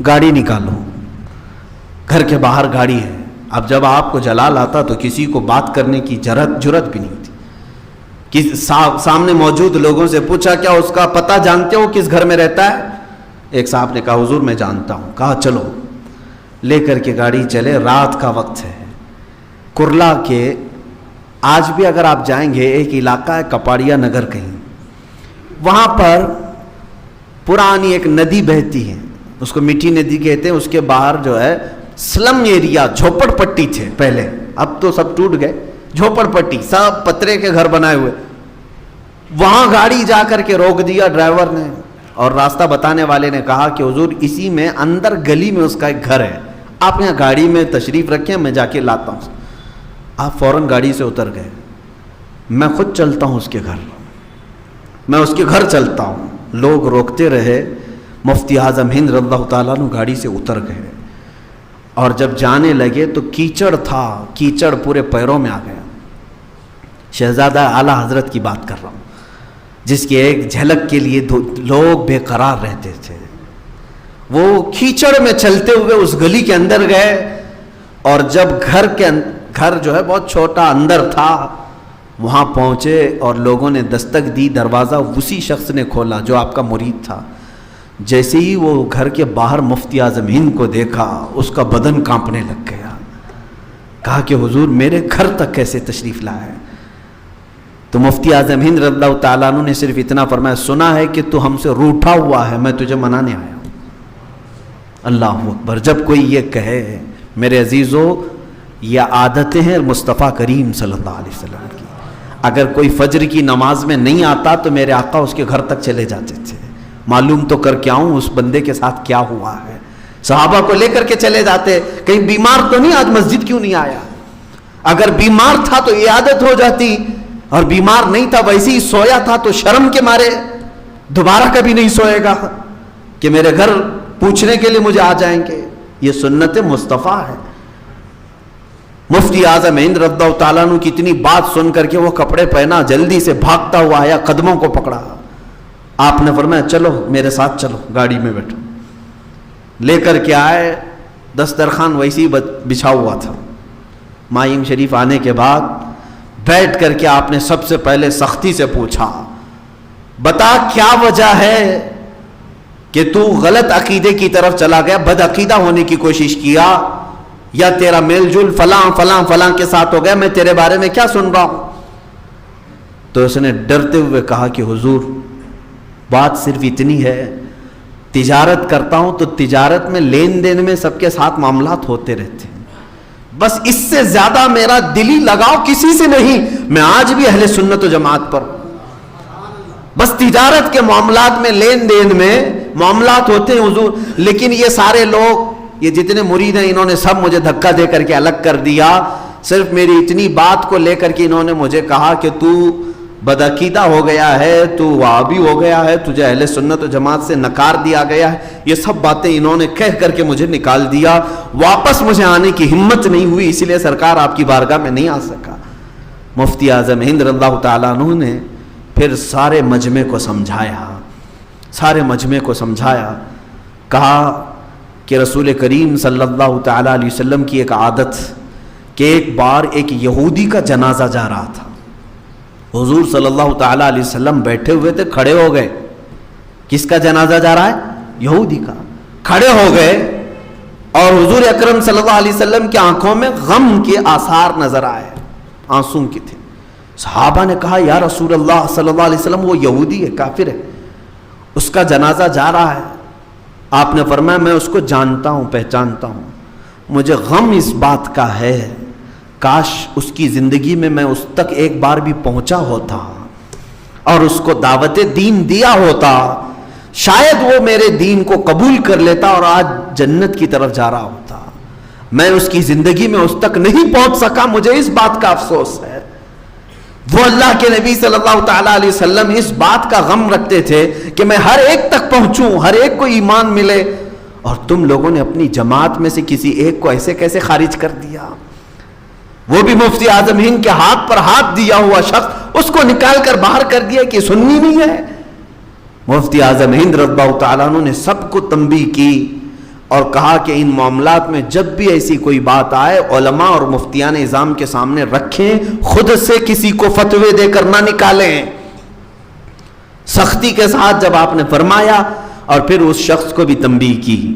گاڑی نکالو، گھر کے باہر گاڑی ہے. اب جب آپ کو جلال آتا تو کسی کو بات کرنے کی جرت بھی نہیں تھی. سامنے موجود لوگوں سے پوچھا کیا اس کا پتہ جانتے ہو کس گھر میں رہتا ہے؟ ایک صاحب نے کہا حضور میں جانتا ہوں. کہا چلو، لے کر کے گاڑی چلے. رات کا وقت ہے. کرلا کے آج بھی اگر آپ جائیں گے ایک علاقہ ہے کپاڑیا نگر کہیں، وہاں پر پرانی ایک ندی بہتی ہے، اس کو میٹھی ندی کہتے ہیں. اس کے باہر جو ہے سلم ایریا، جھوپڑ پٹی تھے پہلے، اب تو سب ٹوٹ گئے. جھوپڑ پٹی، سب پترے کے گھر بنائے ہوئے. وہاں گاڑی جا کر کے روک دیا ڈرائیور نے، اور راستہ بتانے والے نے کہا کہ حضور اسی میں اندر گلی میں اس کا ایک گھر ہے، آپ یہاں گاڑی میں تشریف رکھیں، میں جا کے لاتا ہوں. آپ فوراً گاڑی سے اتر گئے. میں خود چلتا ہوں اس کے گھر، میں اس کے گھر چلتا ہوں. لوگ روکتے رہے. مفتی اعظم ہند رضی اللہ تعالیٰ عنہ گاڑی سے اتر گئے، اور جب جانے لگے تو کیچڑ تھا، کیچڑ پورے پیروں میں آ گیا. شہزادہ اعلیٰ حضرت کی بات کر رہا ہوں، جس کی ایک جھلک کے لیے لوگ بے قرار رہتے تھے. وہ کیچڑ میں چلتے ہوئے اس گلی کے اندر گئے، اور جب گھر جو ہے بہت چھوٹا اندر تھا، وہاں پہنچے اور لوگوں نے دستک دی. دروازہ اسی شخص نے کھولا جو آپ کا مرید تھا. جیسے ہی وہ گھر کے باہر مفتی اعظم ہند کو دیکھا، اس کا بدن کانپنے لگ گیا. کہا کہ حضور میرے گھر تک کیسے تشریف لائے؟ تو مفتی اعظم ہند رضی اللہ تعالیٰ عنہ نے صرف اتنا فرمایا، سنا ہے کہ تو ہم سے روٹھا ہوا ہے، میں تجھے منانے آیا ہوں۔ اللہ اکبر۔ جب کوئی یہ کہے، میرے عزیزو، یہ عادتیں ہیں مصطفیٰ کریم صلی اللہ علیہ وسلم کی۔ اگر کوئی فجر کی نماز میں نہیں آتا تو میرے آقا اس کے گھر تک چلے جاتے تھے، معلوم تو کر کے آؤں اس بندے کے ساتھ کیا ہوا ہے۔ صحابہ کو لے کر کے چلے جاتے، کہیں بیمار تو نہیں، آج مسجد کیوں نہیں آیا؟ اگر بیمار تھا تو یہ عادت ہو جاتی، اور بیمار نہیں تھا ویسے ہی سویا تھا تو شرم کے مارے دوبارہ کبھی نہیں سوئے گا کہ میرے گھر پوچھنے کے لیے مجھے آ جائیں گے۔ یہ سنت مصطفیٰ ہے۔ مفتی اعظم ہند رضی اللہ تعالیٰ عنہ کی اتنی بات سن کر کے وہ کپڑے پہنا، جلدی سے بھاگتا ہوا آیا، قدموں کو پکڑا۔ آپ نے فرمایا چلو میرے ساتھ چلو، گاڑی میں بیٹھو۔ لے کر کے آئے، دسترخوان ویسے ہی بچھا ہوا تھا۔ مائم شریف آنے کے بعد بیٹھ کر کے آپ نے سب سے پہلے سختی سے پوچھا، بتا کیا وجہ ہے کہ تو غلط عقیدے کی طرف چلا گیا، بد عقیدہ ہونے کی کوشش کیا، یا تیرا میل جول فلاں فلاں فلاں کے ساتھ ہو گیا، میں تیرے بارے میں کیا سن رہا ہوں؟ تو اس نے ڈرتے ہوئے کہا کہ حضور بات صرف اتنی ہے، تجارت کرتا ہوں تو تجارت میں لین دین میں سب کے ساتھ معاملات ہوتے رہتے ہیں، بس اس سے زیادہ میرا دلی لگاؤ کسی سے نہیں، میں آج بھی اہل سنت و جماعت پر، بس تجارت کے معاملات میں لین دین میں معاملات ہوتے ہیں حضور، لیکن یہ سارے لوگ، یہ جتنے مرید ہیں، انہوں نے سب مجھے دھکا دے کر کے الگ کر دیا، صرف میری اتنی بات کو لے کر کے انہوں نے مجھے کہا کہ تو بدعقیدہ ہو گیا ہے، تو وہابی ہو گیا ہے، تجھے اہل سنت و جماعت سے نکار دیا گیا ہے، یہ سب باتیں انہوں نے کہہ کر کے مجھے نکال دیا، واپس مجھے آنے کی ہمت نہیں ہوئی، اسی لیے سرکار آپ کی بارگاہ میں نہیں آ سکا۔ مفتی اعظم ہند رضی اللہ تعالیٰ عنہ نے پھر سارے مجمع کو سمجھایا، سارے مجمع کو سمجھایا، کہا کہ رسول کریم صلی اللہ تعالیٰ علیہ وسلم کی ایک عادت کہ ایک بار ایک یہودی کا جنازہ جا رہا تھا، حضور صلی اللہ تعالیٰ علیہ وسلم بیٹھے ہوئے تھے، کھڑے ہو گئے، کس کا جنازہ جا رہا ہے؟ یہودی کا، کھڑے ہو گئے، اور حضور اکرم صلی اللہ علیہ وسلم کی آنکھوں میں غم کے آثار نظر آئے، آنسوں کی تھے۔ صحابہ نے کہا یا رسول اللہ صلی اللہ علیہ وسلم وہ یہودی ہے، کافر ہے، اس کا جنازہ جا رہا ہے۔ آپ نے فرمایا میں اس کو جانتا ہوں، پہچانتا ہوں، مجھے غم اس بات کا ہے، کاش اس کی زندگی میں میں اس تک ایک بار بھی پہنچا ہوتا اور اس کو دعوت دین دیا ہوتا، شاید وہ میرے دین کو قبول کر لیتا اور آج جنت کی طرف جا رہا ہوتا، میں اس کی زندگی میں اس تک نہیں پہنچ سکا، مجھے اس بات کا افسوس ہے۔ وہ اللہ کے نبی صلی اللہ تعالیٰ علیہ وسلم اس بات کا غم رکھتے تھے کہ میں ہر ایک تک پہنچوں، ہر ایک کو ایمان ملے، اور تم لوگوں نے اپنی جماعت میں سے کسی ایک کو ایسے کیسے خارج کر دیا؟ وہ بھی مفتی اعظم ہند کے ہاتھ پر ہاتھ دیا ہوا شخص، اس کو نکال کر باہر کر دیا کہ سنی نہیں ہے۔ مفتی اعظم ہند رضی اللہ تعالیٰ عنہ نے سب کو تنبیہ کی اور کہا کہ ان معاملات میں جب بھی ایسی کوئی بات آئے علماء اور مفتیان نظام کے سامنے رکھیں، خود سے کسی کو فتوے دے کر نہ نکالیں۔ سختی کے ساتھ جب آپ نے فرمایا، اور پھر اس شخص کو بھی تنبیہ کی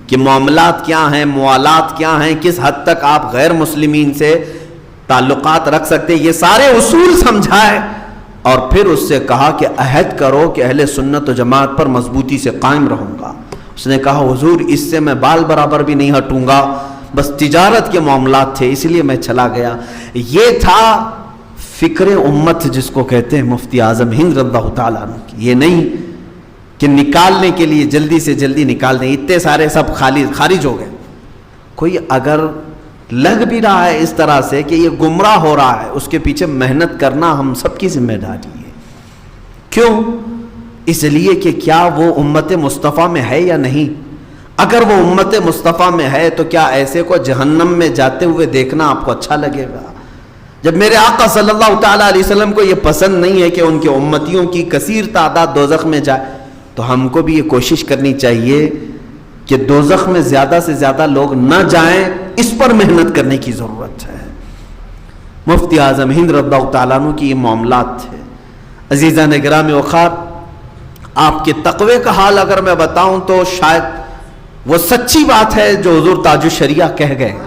کہ معاملات کیا ہیں، موالات کیا ہیں، کس حد تک آپ غیر مسلمین سے تعلقات رکھ سکتے، یہ سارے اصول سمجھائے، اور پھر اس سے کہا کہ عہد کرو کہ اہل سنت و جماعت پر مضبوطی سے قائم رہوں گا۔ اس نے کہا حضور اس سے میں بال برابر بھی نہیں ہٹوں گا، بس تجارت کے معاملات تھے اس لیے میں چلا گیا۔ یہ تھا فکر امت جس کو کہتے ہیں مفتی اعظم ہند رضی اللہ تعالیٰ عنہ کی، یہ نہیں کہ نکالنے کے لیے جلدی سے جلدی نکال دیں، اتنے سارے سب خارج ہو گئے۔ کوئی اگر لگ بھی رہا ہے اس طرح سے کہ یہ گمراہ ہو رہا ہے، اس کے پیچھے محنت کرنا ہم سب کی ذمہ داری ہے۔ کیوں؟ اس لیے کہ کیا وہ امت مصطفیٰ میں ہے یا نہیں؟ اگر وہ امت مصطفیٰ میں ہے تو کیا ایسے کو جہنم میں جاتے ہوئے دیکھنا آپ کو اچھا لگے گا؟ جب میرے آقا صلی اللہ تعالیٰ علیہ وسلم کو یہ پسند نہیں ہے کہ ان کے امتیوں کی کثیر تعداد دوزخ میں جائے، تو ہم کو بھی یہ کوشش کرنی چاہیے کہ دوزخ میں زیادہ سے زیادہ لوگ نہ جائیں، اس پر محنت کرنے کی ضرورت ہے۔ مفتی اعظم ہند رضی اللہ تعالیٰ عنہ کی یہ معاملات تھے۔ عزیزان گرامی وقار، آپ کے تقوی کا حال اگر میں بتاؤں تو شاید وہ سچی بات ہے جو حضور تاج الشریعہ کہہ گئے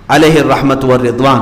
علیہ الرحمت والرضوان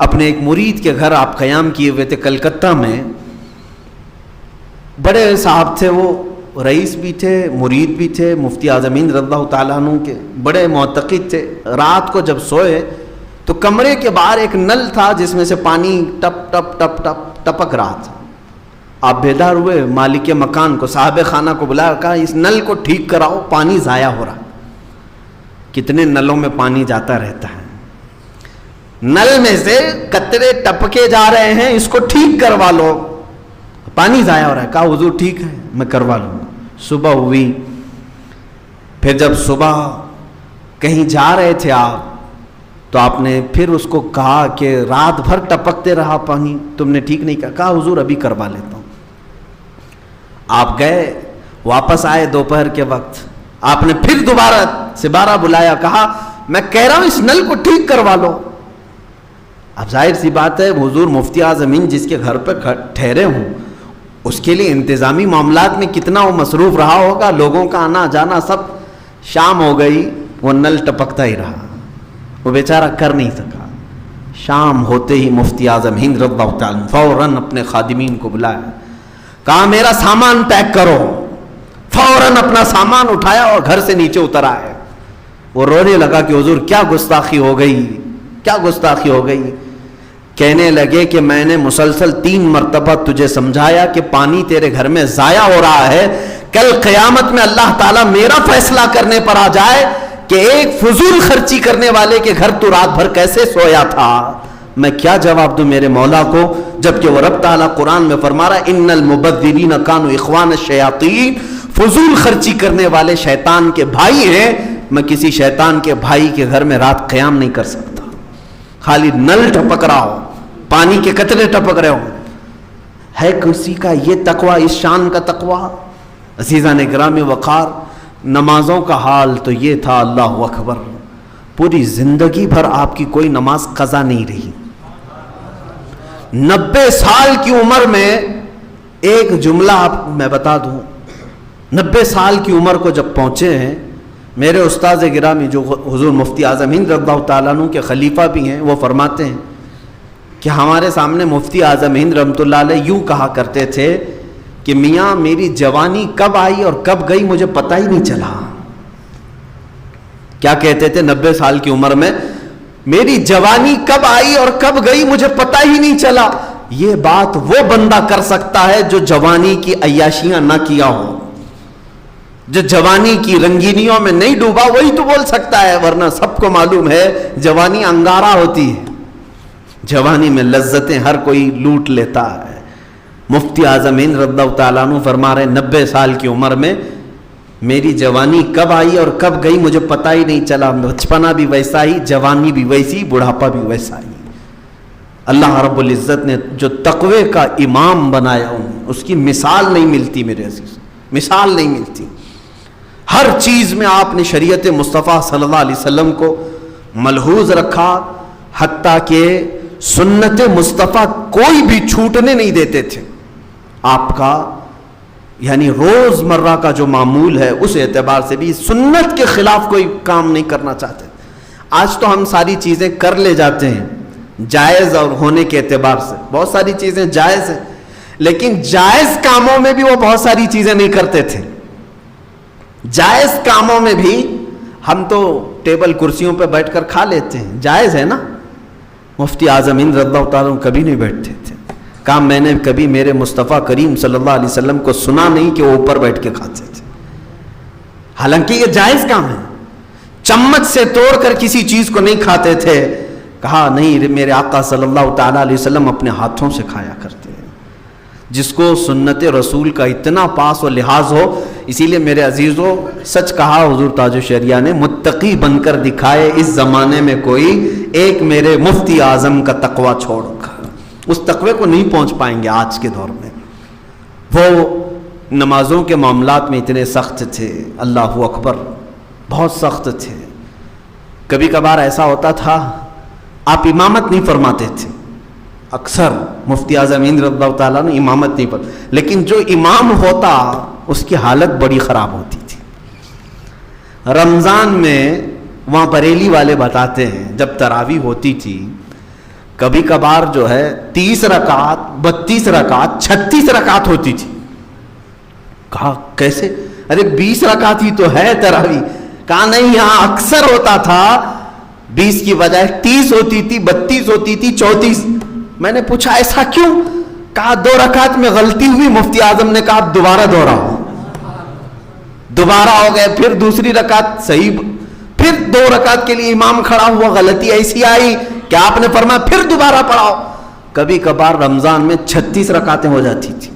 اپنے ایک مرید کے گھر آپ قیام کیے ہوئے تھے کلکتہ میں. بڑے صاحب تھے، وہ رئیس بھی تھے، مرید بھی تھے، مفتی اعظم ہند رضی اللہ تعالیٰ عنہ کے بڑے معتقد تھے. رات کو جب سوئے تو کمرے کے باہر ایک نل تھا جس میں سے پانی ٹپ ٹپ ٹپ ٹپ ٹپک رہا تھا. آپ بیدار ہوئے، مالک مکان کو، صاحب خانہ کو بلایا، کہا اس نل کو ٹھیک کراؤ، پانی ضائع ہو رہا. کتنے نلوں میں پانی جاتا رہتا ہے، نل میں سے قطرے ٹپکے جا رہے ہیں، اس کو ٹھیک کروا لو، پانی ضائع ہو رہا ہے. کہا حضور ٹھیک ہے میں کروا لوں گا. صبح ہوئی، پھر جب صبح کہیں جا رہے تھے آپ تو آپ نے پھر اس کو کہا کہ رات بھر ٹپکتے رہا پانی، تم نے ٹھیک نہیں کہا. کہا حضور ابھی کروا لیتا ہوں. آپ گئے، واپس آئے دوپہر کے وقت، آپ نے پھر دوبارہ بلایا، کہا میں کہہ رہا ہوں اس نل کو ٹھیک کروا لو. اب ظاہر سی بات ہے حضور مفتی اعظم ہند جس کے گھر پہ ٹھہرے ہوں، اس کے لیے انتظامی معاملات میں کتنا وہ مصروف رہا ہوگا، لوگوں کا آنا جانا سب. شام ہو گئی، وہ نل ٹپکتا ہی رہا، وہ بیچارہ کر نہیں سکا. شام ہوتے ہی مفتی اعظم ہند رضی اللہ تعالیٰ فوراً اپنے خادمین کو بلایا، کہا میرا سامان پیک کرو. فوراً اپنا سامان اٹھایا اور گھر سے نیچے اتر آئے. وہ رونے لگا کہ حضور کیا گستاخی ہو گئی، کیا گستاخی ہو گئی. کہنے لگے کہ میں نے مسلسل 3 مرتبہ تجھے سمجھایا کہ پانی تیرے گھر میں ضائع ہو رہا ہے، کل قیامت میں اللہ تعالیٰ میرا فیصلہ کرنے پر آ جائے کہ ایک فضول خرچی کرنے والے کے گھر تو رات بھر کیسے سویا تھا. میں کیا جواب دوں میرے مولا کو، جبکہ وہ رب تعالیٰ قرآن میں فرما رہا ہے ان المبذرین کانوا اخوان الشیاطین، فضول خرچی کرنے والے شیطان کے بھائی ہیں. میں کسی شیطان کے بھائی کے گھر میں رات قیام نہیں کر سکتا. خالی نل ٹپک رہا ہو، پانی کے قطرے ٹپک رہے ہو. ہے کسی کا یہ تقویٰ، اس شان کا تقویٰ؟ عزیزان گرامی وقار، نمازوں کا حال تو یہ تھا، اللہ اکبر، پوری زندگی بھر آپ کی کوئی نماز قضا نہیں رہی. 90 سال کی عمر میں ایک جملہ آپ میں بتا دوں، 90 سال کی عمر کو جب پہنچے ہیں، میرے استاذ گرامی جو حضور مفتی اعظم ہند رضی اللہ تعالیٰ عنہ کے خلیفہ بھی ہیں، وہ فرماتے ہیں کہ ہمارے سامنے مفتی اعظم ہند رحمۃ اللہ علیہ یوں کہا کرتے تھے کہ میاں میری جوانی کب آئی اور کب گئی مجھے پتہ ہی نہیں چلا. کیا کہتے تھے 90 سال کی عمر میں؟ میری جوانی کب آئی اور کب گئی مجھے پتہ ہی نہیں چلا. یہ بات وہ بندہ کر سکتا ہے جو جوانی کی عیاشیاں نہ کیا ہو، جو جوانی کی رنگینیوں میں نہیں ڈوبا، وہی تو بول سکتا ہے. ورنہ سب کو معلوم ہے جوانی انگارہ ہوتی ہے، جوانی میں لذتیں ہر کوئی لوٹ لیتا ہے. مفتی اعظم ہند رضی اللہ تعالیٰ عنہ فرما رہے 90 سال کی عمر میں میری جوانی کب آئی اور کب گئی مجھے پتہ ہی نہیں چلا. بچپنا بھی ویسا ہی، جوانی بھی ویسی، بڑھاپا بھی ویسا ہی. اللہ رب العزت نے جو تقوی کا امام بنایا اس کی مثال نہیں ملتی میرے عزیز، مثال نہیں ملتی. ہر چیز میں آپ نے شریعت مصطفیٰ صلی اللہ علیہ وسلم کو ملحوظ رکھا، حتیٰ کہ سنت مصطفیٰ کوئی بھی چھوٹنے نہیں دیتے تھے. آپ کا یعنی روز مرہ کا جو معمول ہے اس اعتبار سے بھی سنت کے خلاف کوئی کام نہیں کرنا چاہتے. آج تو ہم ساری چیزیں کر لے جاتے ہیں جائز اور ہونے کے اعتبار سے، بہت ساری چیزیں جائز ہیں، لیکن جائز کاموں میں بھی وہ بہت ساری چیزیں نہیں کرتے تھے. جائز کاموں میں بھی ہم تو ٹیبل کرسیوں پہ بیٹھ کر کھا لیتے ہیں، جائز ہے نا. مفتی اعظم ہند رضی اللہ تعالیٰ کبھی نہیں بیٹھتے تھے. کہا میں نے کبھی میرے مصطفیٰ کریم صلی اللہ علیہ وسلم کو سنا نہیں کہ وہ اوپر بیٹھ کے کھاتے تھے، حالانکہ یہ جائز کام ہے. چمچ سے توڑ کر کسی چیز کو نہیں کھاتے تھے. کہا نہیں، میرے آقا صلی اللہ تعالیٰ علیہ وسلم اپنے ہاتھوں سے کھایا کرتے ہیں. جس کو سنت رسول کا اتنا پاس و لحاظ ہو، اسی لیے میرے عزیزوں سچ کہا حضور تاج الشریعہ نے، متقی بن کر دکھائے اس زمانے میں کوئی ایک میرے مفتی اعظم کا تقویٰ چھوڑ کر. اس تقوی کو نہیں پہنچ پائیں گے آج کے دور میں. وہ نمازوں کے معاملات میں اتنے سخت تھے، اللہ اکبر، بہت سخت تھے. کبھی کبھار ایسا ہوتا تھا آپ امامت نہیں فرماتے تھے. اکثر مفتی اعظم ہند رضی اللہ تعالیٰ نے امامت نہیں پر، لیکن جو امام ہوتا اس کی حالت بڑی خراب ہوتی تھی. رمضان میں وہاں بریلی والے بتاتے ہیں جب تراویح ہوتی تھی، کبھی کبھار جو ہے 30 رکعت 32 رکعت 36 رکعت ہوتی تھی. کہا کیسے؟ ارے 20 رکعت ہی تو ہے تراویح. کہا نہیں، یہاں اکثر ہوتا تھا 20 کی بجائے 30 ہوتی تھی، 32 ہوتی تھی، 34. میں نے پوچھا ایسا کیوں؟ کہا 2 رکعت میں غلطی ہوئی، مفتی اعظم نے کہا دوبارہ دوہراؤ. دوبارہ ہو گئے، پھر دوسری رکعت صحیح، پھر 2 رکعت کے لیے امام کھڑا ہوا، غلطی ایسی آئی کہ آپ نے فرمایا پھر دوبارہ پڑھاؤ. کبھی کبھار رمضان میں 36 رکعتیں ہو جاتی تھی.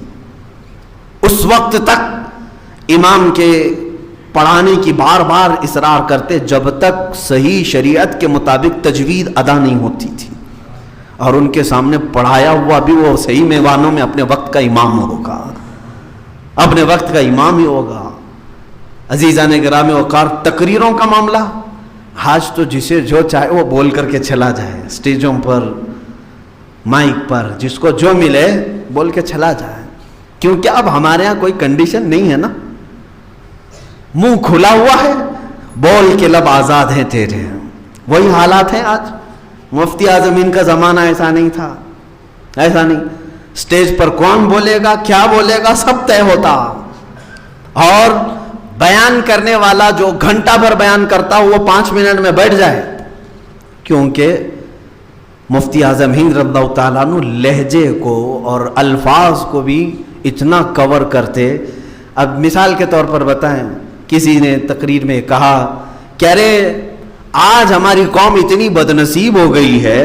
اس وقت تک امام کے پڑھانے کی بار بار اصرار کرتے جب تک صحیح شریعت کے مطابق تجوید ادا نہیں ہوتی تھی. اور ان کے سامنے پڑھایا ہوا بھی وہ صحیح میوانوں میں اپنے وقت کا امام ہوگا، اپنے وقت کا امام ہی ہوگا. عزیزان گرامی وقار، تقریروں کا معاملہ آج تو جسے جو چاہے وہ بول کر کے چلا جائے، اسٹیجوں پر، مائک پر، جس کو جو ملے بول کے چلا جائے. کیونکہ اب ہمارے ہاں کوئی کنڈیشن نہیں ہے نا، منہ کھلا ہوا ہے، بول کے لب آزاد ہیں تیرے. وہی حالات ہیں آج. مفتی اعظم ان کا زمانہ ایسا نہیں تھا، ایسا نہیں. اسٹیج پر کون بولے گا، کیا بولے گا، سب طے ہوتا. اور بیان کرنے والا جو گھنٹہ بھر بیان کرتا وہ 5 منٹ میں بیٹھ جائے. کیونکہ مفتی اعظم ہند رضی اللہ تعالیٰ عنہ لہجے کو اور الفاظ کو بھی اتنا کور کرتے. اب مثال کے طور پر بتائیں، کسی نے تقریر میں کہا کہ ارے آج ہماری قوم اتنی بدنصیب ہو گئی ہے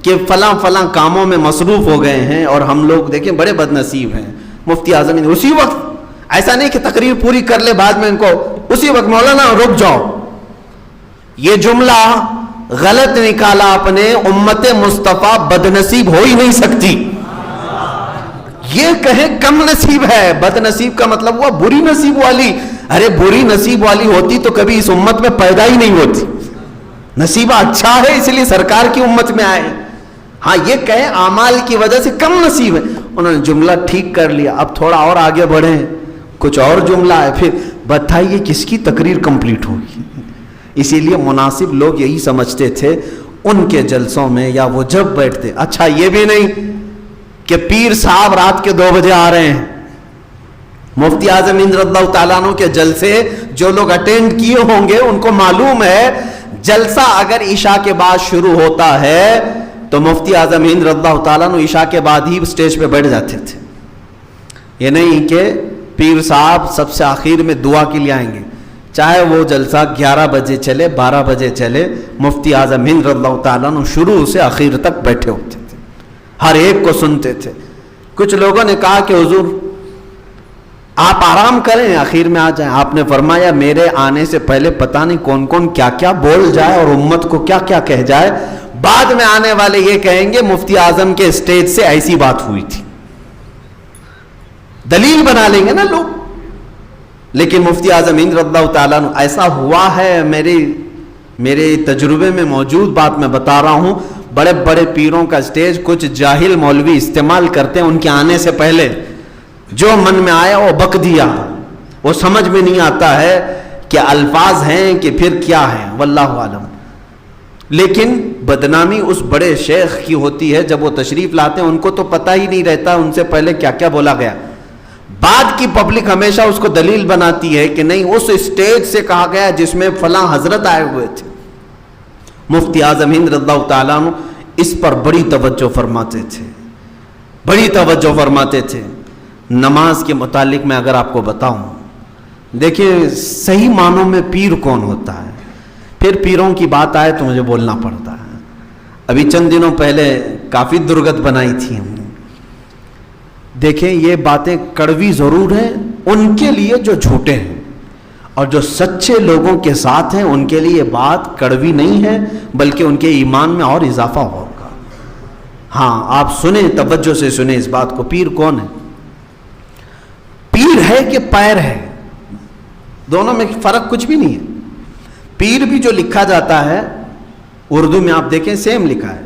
کہ فلاں فلاں کاموں میں مصروف ہو گئے ہیں اور ہم لوگ دیکھیں بڑے بدنصیب ہیں. مفتی اعظم ہند اسی وقت، ایسا نہیں کہ تقریر پوری کر لے بعد میں ان کو اسی وقت مولانا رک جاؤ، یہ جملہ غلط نکالا آپ نے. امت مصطفیٰ بدنصیب ہو ہی نہیں سکتی. یہ کہیں کم نصیب ہے، بد نصیب کا مطلب ہوا بری نصیب والی. ارے بری نصیب والی ہوتی تو کبھی اس امت میں پیدا ہی نہیں ہوتی. نصیبہ اچھا ہے اس لیے سرکار کی امت میں آئے. ہاں یہ کہیں اعمال کی وجہ سے کم نصیب ہے. انہوں نے جملہ ٹھیک کر لیا، اب تھوڑا اور آگے بڑھیں، کچھ اور جملہ ہے، پھر بتائیے کس کی تقریر کمپلیٹ ہوگی. اسی لیے مناسب لوگ یہی سمجھتے تھے ان کے جلسوں میں، یا وہ جب بیٹھتے. اچھا یہ بھی نہیں کہ پیر صاحب رات کے 2 بجے آ رہے ہیں. مفتی اعظم ہند رضی اللہ تعالیٰ عنہ کے جلسے جو لوگ اٹینڈ کیے ہوں گے ان کو معلوم ہے جلسہ اگر عشاء کے بعد شروع ہوتا ہے تو مفتی اعظم ہند رضی اللہ تعالیٰ عنہ عشاء کے بعد ہی اسٹیج پہ بیٹھ جاتے تھے. یہ نہیں کہ پیر صاحب سب سے آخر میں دعا کے لیے آئیں گے، چاہے وہ جلسہ 11 بجے چلے 12 بجے چلے، مفتی اعظم ہند رضی اللہ تعالیٰ عنہ شروع سے آخر تک بیٹھے ہوتے تھے، ہر ایک کو سنتے تھے. کچھ لوگوں نے کہا کہ حضور آپ آرام کریں آخر میں آ جائیں. آپ نے فرمایا میرے آنے سے پہلے پتہ نہیں کون کون کیا کیا بول جائے اور امت کو کیا کیا کہہ جائے، بعد میں آنے والے یہ کہیں گے مفتی اعظم کے اسٹیج سے ایسی بات ہوئی تھی. دلیل بنا لیں گے نا لوگ. لیکن مفتی اعظم ہند رضی اللہ تعالیٰ عنہ ایسا ہوا ہے، میرے تجربے میں موجود بات میں بتا رہا ہوں. بڑے بڑے پیروں کا اسٹیج کچھ جاہل مولوی استعمال کرتے ہیں، ان کے آنے سے پہلے جو من میں آیا وہ بک دیا. وہ سمجھ میں نہیں آتا ہے کہ الفاظ ہیں کہ پھر کیا ہے، واللہ عالم. لیکن بدنامی اس بڑے شیخ کی ہوتی ہے، جب وہ تشریف لاتے ہیں ان کو تو پتہ ہی نہیں رہتا ان سے پہلے کیا کیا بولا گیا. بعد کی پبلک ہمیشہ اس کو دلیل بناتی ہے کہ نہیں اس اسٹیج سے کہا گیا جس میں فلاں حضرت آئے ہوئے تھے. مفتی اعظم ہند رضی اللہ تعالیٰ عنہ اس پر بڑی توجہ فرماتے تھے، بڑی توجہ فرماتے تھے. نماز کے متعلق میں اگر آپ کو بتاؤں، دیکھیں صحیح معنوں میں پیر کون ہوتا ہے. پھر پیروں کی بات آئے تو مجھے بولنا پڑتا ہے. ابھی چند دنوں پہلے کافی درگت بنائی تھی ہم نے. دیکھیں یہ باتیں کڑوی ضرور ہیں ان کے لیے جو جھوٹے ہیں، اور جو سچے لوگوں کے ساتھ ہیں ان کے لیے یہ بات کڑوی نہیں ہے بلکہ ان کے ایمان میں اور اضافہ ہوگا. ہاں آپ سنیں، توجہ سے سنیں اس بات کو. پیر کون ہے؟ پیر ہے کہ پیر ہے؟ دونوں میں فرق کچھ بھی نہیں ہے. پیر بھی جو لکھا جاتا ہے اردو میں آپ دیکھیں سیم لکھا ہے،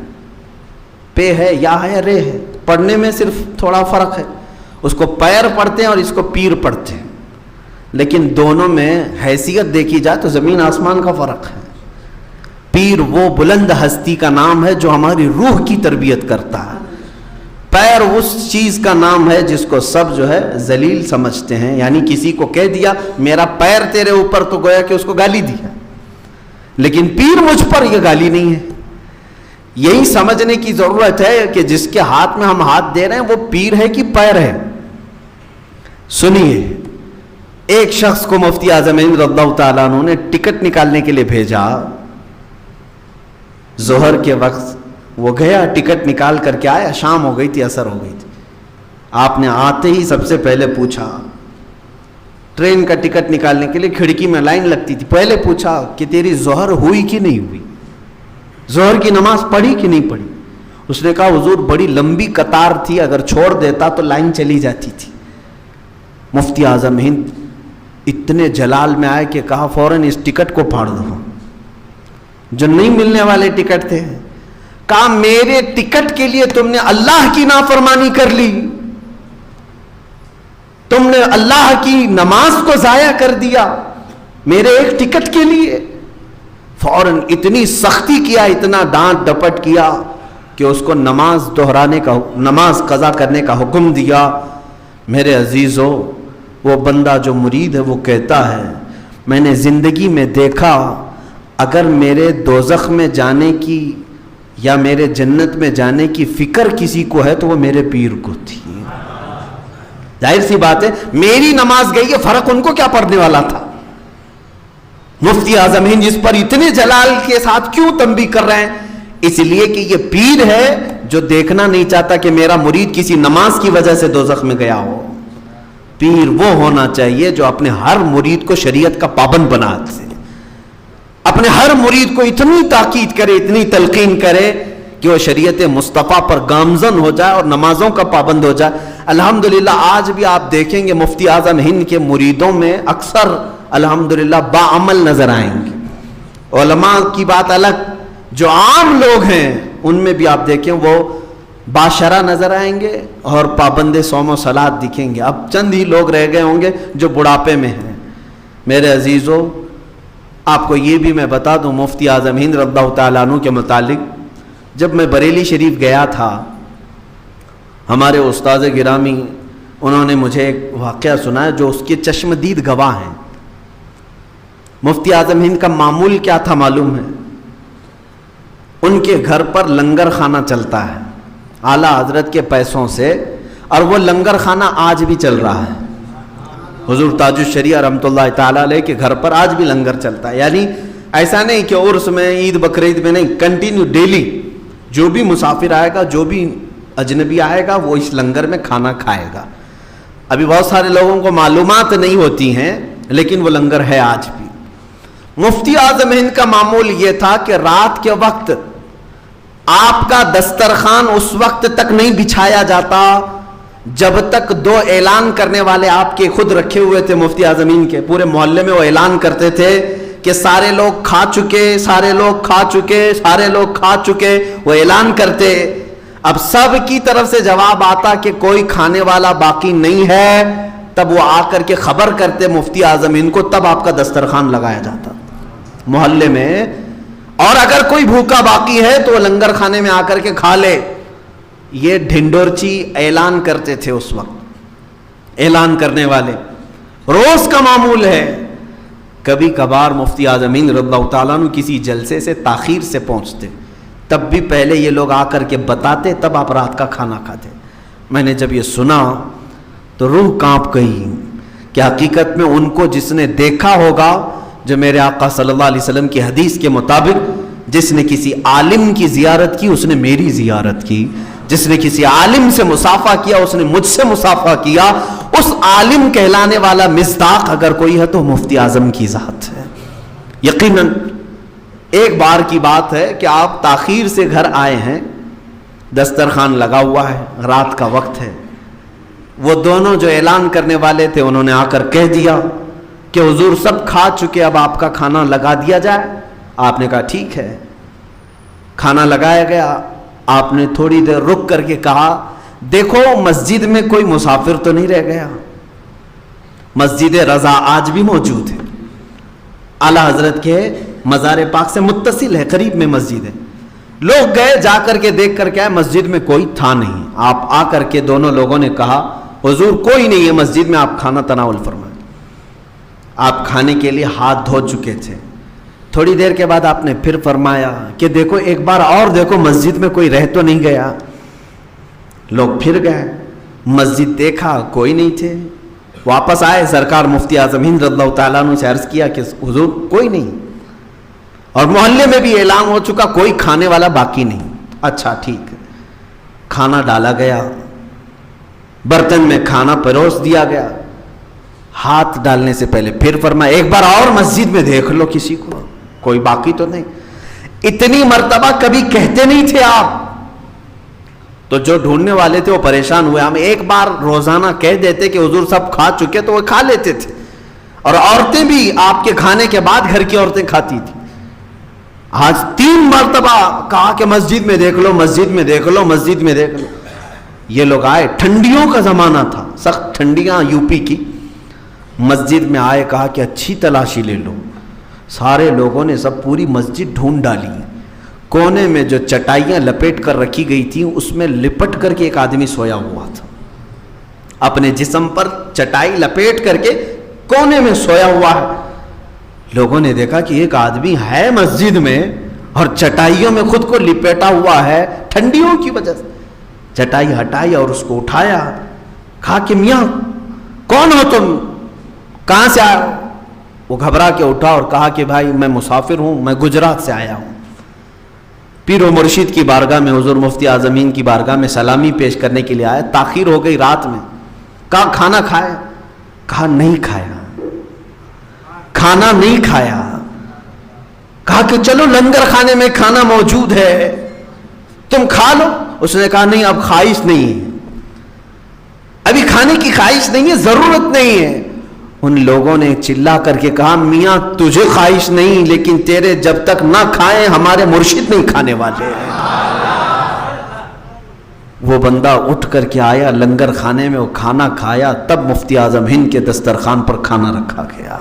پے ہے یا ہے رے ہے، پڑھنے میں صرف تھوڑا فرق ہے. اس کو پیر پڑھتے ہیں اور اس کو پیر پڑھتے ہیں، لیکن دونوں میں حیثیت دیکھی جائے تو زمین آسمان کا فرق ہے. پیر وہ بلند ہستی کا نام ہے جو ہماری روح کی تربیت کرتا ہے. پیر اس چیز کا نام ہے جس کو سب جو ہے ذلیل سمجھتے ہیں. یعنی کسی کو کہہ دیا میرا پیر تیرے اوپر تو گویا کہ اس کو گالی دیا, لیکن پیر مجھ پر یہ گالی نہیں ہے. یہی سمجھنے کی ضرورت ہے کہ جس کے ہاتھ میں ہم ہاتھ دے رہے ہیں وہ پیر ہے کہ پیر ہے. سنیے, ایک شخص کو مفتی اعظم ہند رضی اللہ تعالیٰ عنہ نے ٹکٹ نکالنے کے لیے بھیجا. ظہر کے وقت وہ گیا, ٹکٹ نکال کر کے آیا, شام ہو گئی تھی, عصر ہو گئی تھی. آپ نے آتے ہی سب سے پہلے پوچھا, ٹرین کا ٹکٹ نکالنے کے لیے کھڑکی میں لائن لگتی تھی, پہلے پوچھا کہ تیری ظہر ہوئی کہ نہیں ہوئی, ظہر کی نماز پڑھی کہ نہیں پڑھی. اس نے کہا حضور بڑی لمبی قطار تھی, اگر چھوڑ دیتا تو لائن چلی جاتی تھی. مفتی اعظم ہند اتنے جلال میں آئے کہ کہا فوراً اس ٹکٹ کو پھاڑ دو, جو نہیں ملنے والے ٹکٹ تھے. کہا میرے ٹکٹ کے لیے تم نے اللہ کی نافرمانی کر لی, تم نے اللہ کی نماز کو ضائع کر دیا میرے ایک ٹکٹ کے لیے. فوراً اتنی سختی کیا, اتنا ڈانٹ ڈپٹ کیا کہ اس کو نماز دہرانے کا, نماز قضا کرنے کا حکم دیا. میرے عزیزو, وہ بندہ جو مرید ہے وہ کہتا ہے میں نے زندگی میں دیکھا اگر میرے دوزخ میں جانے کی یا میرے جنت میں جانے کی فکر کسی کو ہے تو وہ میرے پیر کو تھی. ظاہر سی بات ہے میری نماز گئی ہے, فرق ان کو کیا پڑنے والا تھا. مفتی اعظم ہند جس پر اتنے جلال کے ساتھ کیوں تنبیہ کر رہے ہیں, اس لیے کہ یہ پیر ہے جو دیکھنا نہیں چاہتا کہ میرا مرید کسی نماز کی وجہ سے دوزخ میں گیا ہو. پیر وہ ہونا چاہیے جو اپنے ہر مرید کو شریعت کا پابند بنا دے, اپنے ہر مرید کو اتنی تاکید کرے, اتنی تلقین کرے کہ وہ شریعت مصطفیٰ پر گامزن ہو جائے اور نمازوں کا پابند ہو جائے. الحمدللہ آج بھی آپ دیکھیں گے مفتی اعظم ہند کے مریدوں میں اکثر الحمدللہ باعمل نظر آئیں گے. علماء کی بات الگ, جو عام لوگ ہیں ان میں بھی آپ دیکھیں وہ باشرہ نظر آئیں گے اور پابند صوم و صلات دکھیں گے. اب چند ہی لوگ رہ گئے ہوں گے جو بڑھاپے میں ہیں. میرے عزیزو, آپ کو یہ بھی میں بتا دوں مفتی اعظم ہند رضی اللہ تعالیٰ عنہ کے متعلق, جب میں بریلی شریف گیا تھا, ہمارے استاد گرامی انہوں نے مجھے ایک واقعہ سنایا جو اس کے چشم دید گواہ ہیں. مفتی اعظم ہند کا معمول کیا تھا معلوم ہے, ان کے گھر پر لنگر خانہ چلتا ہے اعلیٰ حضرت کے پیسوں سے, اور وہ لنگر خانہ آج بھی چل رہا ہے. حضور تاج الشریعہ رحمۃ اللہ تعالیٰ علیہ کے گھر پر آج بھی لنگر چلتا ہے. یعنی ایسا نہیں کہ عرس میں, عید بقرعید میں نہیں, کنٹینیو ڈیلی جو بھی مسافر آئے گا, جو بھی اجنبی آئے گا وہ اس لنگر میں کھانا کھائے گا. ابھی بہت سارے لوگوں کو معلومات نہیں ہوتی ہیں لیکن وہ لنگر ہے آج بھی. مفتی اعظم ہند کا معمول یہ تھا کہ رات کے وقت آپ کا دسترخوان اس وقت تک نہیں بچھایا جاتا جب تک دو اعلان کرنے والے آپ کے خود رکھے ہوئے تھے مفتی اعظم ہند کے. پورے محلے میں وہ اعلان کرتے تھے کہ سارے لوگ کھا چکے, سارے لوگ کھا چکے, سارے لوگ کھا چکے, وہ اعلان کرتے. اب سب کی طرف سے جواب آتا کہ کوئی کھانے والا باقی نہیں ہے, تب وہ آ کر کے خبر کرتے مفتی اعظم ہند کو, تب آپ کا دسترخوان لگایا جاتا محلے میں. اور اگر کوئی بھوکا باقی ہے تو وہ لنگر کھانے میں آ کر کے کھا لے. یہ ڈھنڈورچی اعلان کرتے تھے اس وقت, اعلان کرنے والے روز کا معمول ہے. کبھی کبھار مفتی اعظم ہند رضی اللہ تعالیٰ عنہ کسی جلسے سے تاخیر سے پہنچتے, تب بھی پہلے یہ لوگ آ کر کے بتاتے, تب آپ رات کا کھانا کھاتے. میں نے جب یہ سنا تو روح کانپ گئی کہ حقیقت میں ان کو جس نے دیکھا ہوگا, جو میرے آقا صلی اللہ علیہ وسلم کی حدیث کے مطابق جس نے کسی عالم کی زیارت کی اس نے میری زیارت کی, جس نے کسی عالم سے مصافحہ کیا اس نے مجھ سے مصافحہ کیا. اس عالم کہلانے والا مصداق اگر کوئی ہے تو مفتی اعظم کی ذات ہے. یقیناً ایک بار کی بات ہے کہ آپ تاخیر سے گھر آئے ہیں, دسترخوان لگا ہوا ہے, رات کا وقت ہے. وہ دونوں جو اعلان کرنے والے تھے انہوں نے آ کر کہہ دیا کہ حضور سب کھا چکے, اب آپ کا کھانا لگا دیا جائے. آپ نے کہا ٹھیک ہے. کھانا لگایا گیا. آپ نے تھوڑی دیر رک کر کے کہا دیکھو مسجد میں کوئی مسافر تو نہیں رہ گیا, مسجد رضا آج بھی موجود ہے. اعلیٰ حضرت کے مزار پاک سے متصل ہے، قریب میں مسجد ہے. لوگ گئے، جا کر کے دیکھ کر کے آئے، مسجد میں کوئی تھا نہیں. آپ آ کر کے دونوں لوگوں نے کہا حضور کوئی نہیں ہے مسجد میں، آپ کھانا تناول فرمائیں. آپ کھانے کے لیے ہاتھ دھو چکے تھے. تھوڑی دیر کے بعد آپ نے پھر فرمایا کہ دیکھو ایک بار اور دیکھو مسجد میں کوئی رہ تو نہیں گیا. لوگ پھر گئے، مسجد دیکھا کوئی نہیں تھے. واپس آئے، سرکار مفتی اعظم ہند رضی اللہ تعالیٰ عنہ سے عرض کیا کہ حضور کوئی نہیں، اور محلے میں بھی اعلان ہو چکا کوئی کھانے والا باقی نہیں. اچھا ٹھیک ہے. کھانا ڈالا گیا، برتن میں کھانا پروس دیا گیا. ہاتھ ڈالنے سے پہلے پھر فرمایا ایک بار اور مسجد میں دیکھ لو کسی کو، کوئی باقی تو نہیں. اتنی مرتبہ کبھی کہتے نہیں تھے آپ، تو جو ڈھونڈنے والے تھے وہ پریشان ہوئے. ہم ایک بار روزانہ کہہ دیتے کہ حضور سب کھا چکے تو وہ کھا لیتے تھے، اور عورتیں بھی آپ کے کھانے کے بعد گھر کی عورتیں کھاتی تھی. آج 3 مرتبہ کہا کہ مسجد میں دیکھ لو، مسجد میں دیکھ لو، مسجد میں دیکھ لو. یہ لوگ آئے، ٹھنڈیوں کا زمانہ تھا، سخت ٹھنڈیاں یو پی کی. مسجد میں آئے، کہا کہ اچھی تلاشی لے لو. سارے لوگوں نے سب پوری مسجد ڈھونڈ ڈالی. کونے میں جو چٹائیاں لپیٹ کر رکھی گئی تھیں اس میں لپٹ کر کے ایک آدمی سویا ہوا تھا، اپنے جسم پر چٹائی لپیٹ کر کے کونے میں سویا ہوا ہے. لوگوں نے دیکھا کہ ایک آدمی ہے مسجد میں اور چٹائیوں میں خود کو لپیٹا ہوا ہے ٹھنڈیوں کی وجہ سے. چٹائی ہٹائی اور اس کو اٹھایا. کہا کہ میاں کون ہو تم، کہاں سے آئے ہو؟ وہ گھبرا کے اٹھا اور کہا کہ بھائی میں مسافر ہوں، میں گجرات سے آیا ہوں. پیر و مرشد کی بارگاہ میں، حضور مفتی اعظمین کی بارگاہ میں سلامی پیش کرنے کے لیے آیا. تاخیر ہو گئی رات میں. کہا کھانا کھایا؟ کہا نہیں کھایا، کھانا نہیں کھایا. کہا کہ چلو لنگر خانے میں کھانا موجود ہے، تم کھا لو. اس نے کہا نہیں، اب خواہش نہیں ہے، ابھی کھانے کی خواہش نہیں ہے، ضرورت نہیں ہے. ان لوگوں نے چلا کر کے کہا میاں تجھے خواہش نہیں، لیکن تیرے جب تک نہ کھائیں ہمارے مرشد نہیں کھانے والے. وہ بندہ اٹھ کر کے آیا لنگر خانے میں، وہ کھانا کھایا. تب مفتی اعظم ہند کے دسترخوان پر کھانا رکھا گیا.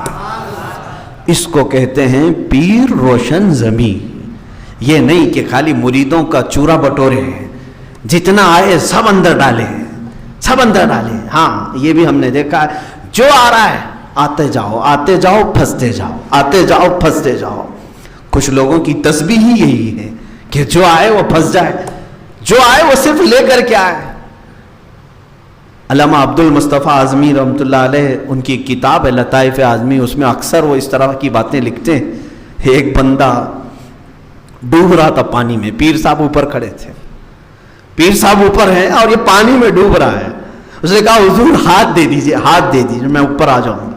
اس کو کہتے ہیں پیر روشن زمیں. یہ نہیں کہ خالی مریدوں کا چورا بٹورے ہیں، جتنا آئے سب اندر ڈالے، سب اندر ڈالے. ہاں یہ بھی ہم نے دیکھا ہے، جو آ رہا ہے آتے جاؤ، آتے جاؤ، پھنستے جاؤ، آتے جاؤ، پھنستے جاؤ. کچھ لوگوں کی تسبیح ہی یہی ہے کہ جو آئے وہ پھنس جائے، جو آئے وہ صرف لے کر کے آئے. علامہ عبد المصطفیٰ اعظمی رحمۃ اللہ علیہ، ان کی کتاب ہے لطائف اعظمی، اس میں اکثر وہ اس طرح کی باتیں لکھتے ہیں. ایک بندہ ڈوب رہا تھا پانی میں، پیر صاحب اوپر کھڑے تھے، پیر صاحب اوپر ہیں اور یہ پانی میں ڈوب رہا ہے. اس نے کہا حضور ہاتھ دے دیجئے، ہاتھ دے دیجئے، میں اوپر آ جاؤں گا.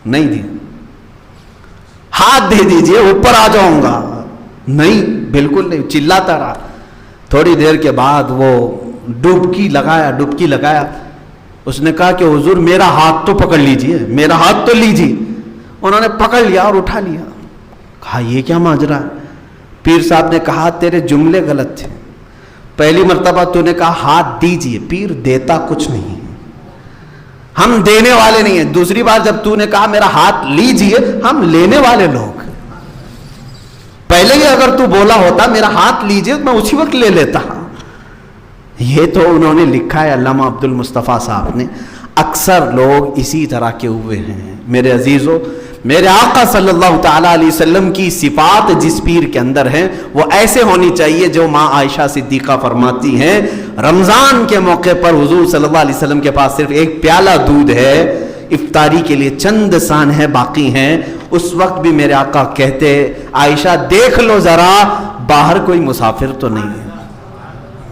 نہیں دیا. ہاتھ دے دیجئے اوپر آ جاؤں گا. نہیں، بالکل نہیں، چلاتا رہا. تھوڑی دیر کے بعد وہ ڈبکی لگایا. اس نے کہا کہ حضور میرا ہاتھ تو پکڑ لیجئے، میرا ہاتھ تو لیجئے. انہوں نے پکڑ لیا اور اٹھا لیا. کہا یہ کیا ماجرا ہے؟ پیر صاحب نے کہا تیرے جملے غلط تھے. پہلی مرتبہ تو نے کہا ہاتھ دیجئے، پیر دیتا کچھ نہیں، ہم دینے والے نہیں ہیں. دوسری بار جب تو نے کہا میرا ہاتھ لیجئے، ہم لینے والے لوگ. پہلے ہی اگر تو بولا ہوتا میرا ہاتھ لیجئے میں اسی وقت لے لیتا. یہ تو انہوں نے لکھا ہے علامہ عبد المصطفیٰ صاحب نے. اکثر لوگ اسی طرح کے ہوئے ہیں. میرے عزیزو، میرے آقا صلی اللہ تعالیٰ علیہ وسلم کی صفات جس پیر کے اندر ہیں وہ ایسے ہونی چاہیے جو ماں عائشہ صدیقہ فرماتی ہیں رمضان کے موقع پر حضور صلی اللہ علیہ وسلم کے پاس صرف ایک پیالہ دودھ ہے، افطاری کے لیے چند سانحیں باقی ہیں. اس وقت بھی میرے آقا کہتے عائشہ دیکھ لو ذرا باہر کوئی مسافر تو نہیں ہے،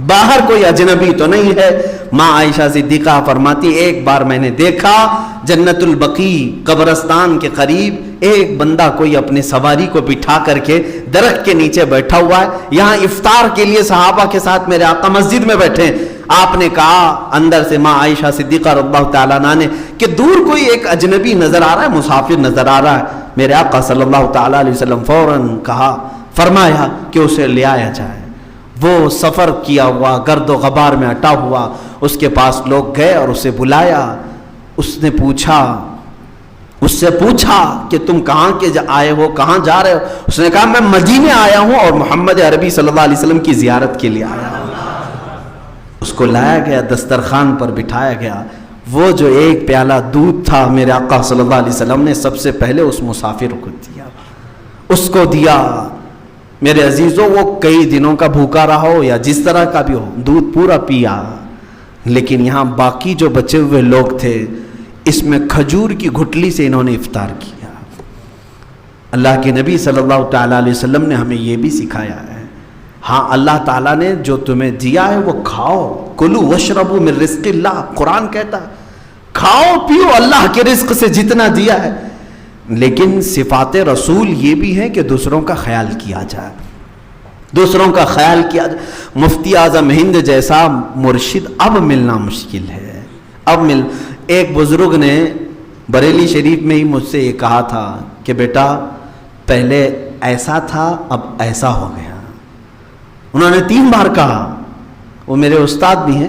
باہر کوئی اجنبی تو نہیں ہے. ماں عائشہ صدیقہ فرماتی ایک بار میں نے دیکھا جنت البقیع قبرستان کے قریب ایک بندہ کوئی اپنے سواری کو بٹھا کر کے درخت کے نیچے بیٹھا ہوا ہے. یہاں افطار کے لیے صحابہ کے ساتھ میرے آقا مسجد میں بیٹھے. آپ نے کہا اندر سے ماں عائشہ صدیقہ رضی اللہ تعالیٰ عنہا نے کہ دور کوئی ایک اجنبی نظر آ رہا ہے، مسافر نظر آ رہا ہے. میرے آقا صلی اللہ تعالیٰ علیہ وسلم فوراً فرمایا کہ اسے لے آیا جائے. وہ سفر کیا ہوا گرد و غبار میں اٹا ہوا اس کے پاس لوگ گئے اور اسے بلایا. اس نے پوچھا اس سے پوچھا کہ تم کہاں کے آئے ہو، کہاں جا رہے ہو؟ اس نے کہا میں مدینے آیا ہوں اور محمد عربی صلی اللہ علیہ وسلم کی زیارت کے لیے آیا ہوں۔ اس کو لایا گیا، دسترخوان پر بٹھایا گیا، وہ جو ایک پیالہ دودھ تھا میرے آقا صلی اللہ علیہ وسلم نے سب سے پہلے اس مسافر کو دیا، اس کو دیا۔ میرے عزیزوں، وہ کئی دنوں کا بھوکا رہا ہو یا جس طرح کا بھی ہو، دودھ پورا پیا، لیکن یہاں باقی جو بچے ہوئے لوگ تھے اس میں کھجور کی گھٹلی سے انہوں نے افطار کیا۔ اللہ کے نبی صلی اللہ تعالیٰ علیہ وسلم نے ہمیں یہ بھی سکھایا ہے، ہاں اللہ تعالیٰ نے جو تمہیں دیا ہے وہ کھاؤ، کلو وشربوا من رزق اللہ، قرآن کہتا ہے کھاؤ پیو اللہ کے رزق سے جتنا دیا ہے، لیکن صفات رسول یہ بھی ہیں کہ دوسروں کا خیال کیا جائے، دوسروں کا خیال کیا جائے۔ مفتی اعظم ہند جیسا مرشد اب ملنا مشکل ہے، ایک بزرگ نے بریلی شریف میں ہی مجھ سے یہ کہا تھا کہ بیٹا پہلے ایسا تھا اب ایسا ہو گیا۔ انہوں نے 3 بار کہا، وہ میرے استاد بھی ہیں،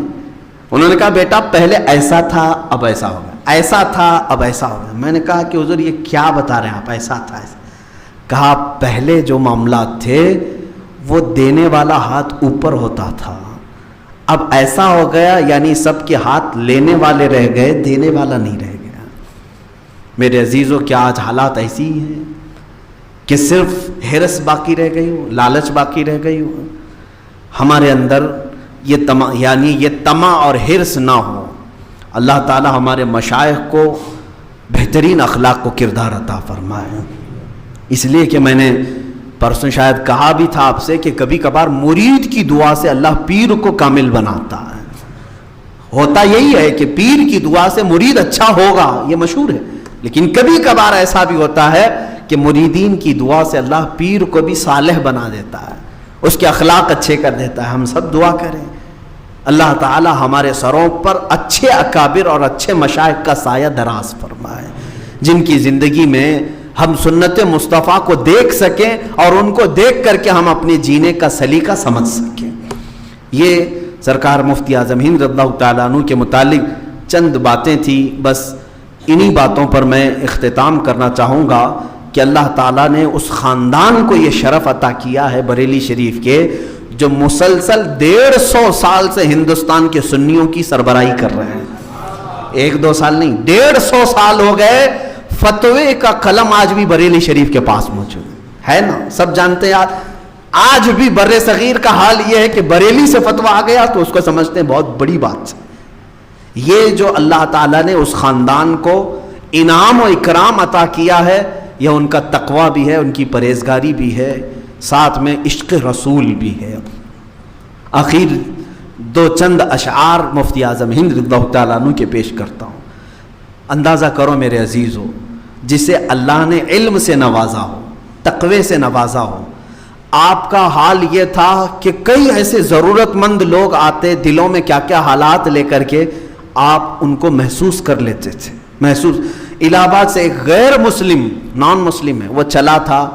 انہوں نے کہا بیٹا پہلے ایسا تھا اب ایسا ہو گیا، ایسا تھا اب ایسا ہو گیا۔ میں نے کہا کہ حضور یہ کیا بتا رہے ہیں آپ، ایسا تھا ایسا؟ کہا پہلے جو معاملات تھے وہ دینے والا ہاتھ اوپر ہوتا تھا، اب ایسا ہو گیا یعنی سب کے ہاتھ لینے والے رہ گئے، دینے والا نہیں رہ گیا۔ میرے عزیزوں، کیا آج حالات ایسی ہی ہیں کہ صرف ہرس باقی رہ گئی ہو، لالچ باقی رہ گئی ہو؟ ہمارے اندر یہ طمع اور ہرس نہ ہو۔ اللہ تعالی ہمارے مشائخ کو بہترین اخلاق و کردار عطا فرمائے۔ اس لیے کہ میں نے پرسوں شاید کہا بھی تھا آپ سے کہ کبھی کبھار مرید کی دعا سے اللہ پیر کو کامل بناتا ہے۔ ہوتا یہی ہے کہ پیر کی دعا سے مرید اچھا ہوگا، یہ مشہور ہے، لیکن کبھی کبھار ایسا بھی ہوتا ہے کہ مریدین کی دعا سے اللہ پیر کو بھی صالح بنا دیتا ہے، اس کے اخلاق اچھے کر دیتا ہے۔ ہم سب دعا کریں اللہ تعالی ہمارے سروں پر اچھے اکابر اور اچھے مشائخ کا سایہ دراز فرمائے، جن کی زندگی میں ہم سنت مصطفیٰ کو دیکھ سکیں اور ان کو دیکھ کر کے ہم اپنے جینے کا سلیقہ سمجھ سکیں۔ یہ سرکار مفتی اعظم ہند رضی اللہ تعالیٰ عنہ کے متعلق چند باتیں تھیں، بس انہی باتوں پر میں اختتام کرنا چاہوں گا کہ اللہ تعالیٰ نے اس خاندان کو یہ شرف عطا کیا ہے بریلی شریف کے، جو مسلسل 150 سال سے ہندوستان کے سنیوں کی سربراہی کر رہے ہیں۔ 1-2 سال نہیں، 150 سال ہو گئے۔ فتوے کا قلم آج بھی بریلی شریف کے پاس موجود ہے نا، سب جانتے ہیں۔ آج بھی بر صغیر کا حال یہ ہے کہ بریلی سے فتویٰ آ گیا تو اس کو سمجھتے ہیں بہت بڑی بات ہے۔ یہ جو اللہ تعالیٰ نے اس خاندان کو انعام و اکرام عطا کیا ہے، یہ ان کا تقوی بھی ہے، ان کی پرہیزگاری بھی ہے، ساتھ میں عشق رسول بھی ہے۔ آخر 2 چند اشعار مفتی اعظم ہند رضی اللہ تعالیٰ عنہ کے پیش کرتا ہوں۔ اندازہ کرو میرے عزیزو، جسے اللہ نے علم سے نوازا ہو، تقوی سے نوازا ہو، آپ کا حال یہ تھا کہ کئی ایسے ضرورت مند لوگ آتے، دلوں میں کیا کیا حالات لے کر کے آپ ان کو محسوس کر لیتے تھے۔ الہ آباد سے ایک غیر مسلم، نان مسلم ہے، وہ چلا تھا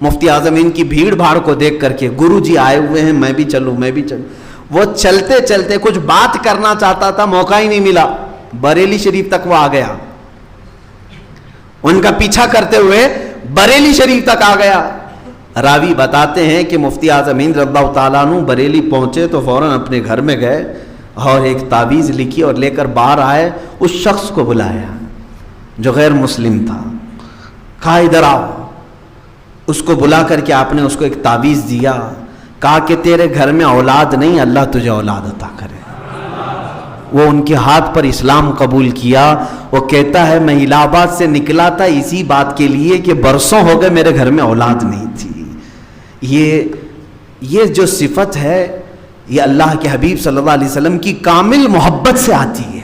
مفتی اعظم ہند کی بھیڑ بھاڑ کو دیکھ کر کے، گرو جی آئے ہوئے ہیں، میں بھی چلوں۔ وہ چلتے چلتے کچھ بات کرنا چاہتا تھا، موقع ہی نہیں ملا، بریلی شریف تک وہ آ گیا، ان کا پیچھا کرتے ہوئے بریلی شریف تک آ گیا۔ راوی بتاتے ہیں کہ مفتی اعظم ہند رضی اللہ تعالیٰ عنہ بریلی پہنچے تو فوراً اپنے گھر میں گئے اور ایک تعویذ لکھی اور لے کر باہر آئے، اس شخص کو بلایا جو غیر مسلم تھا، کہا ادھر آؤ۔ اس کو بلا کر کے آپ نے اس کو ایک تعویذ دیا، کہا کہ تیرے گھر میں اولاد نہیں، اللہ تجھے اولاد عطا کرے۔ وہ ان کے ہاتھ پر اسلام قبول کیا۔ وہ کہتا ہے میں الہ آباد سے نکلا تھا اسی بات کے لیے کہ برسوں ہو گئے میرے گھر میں اولاد نہیں تھی۔ یہ جو صفت ہے یہ اللہ کے حبیب صلی اللہ علیہ وسلم کی کامل محبت سے آتی ہے۔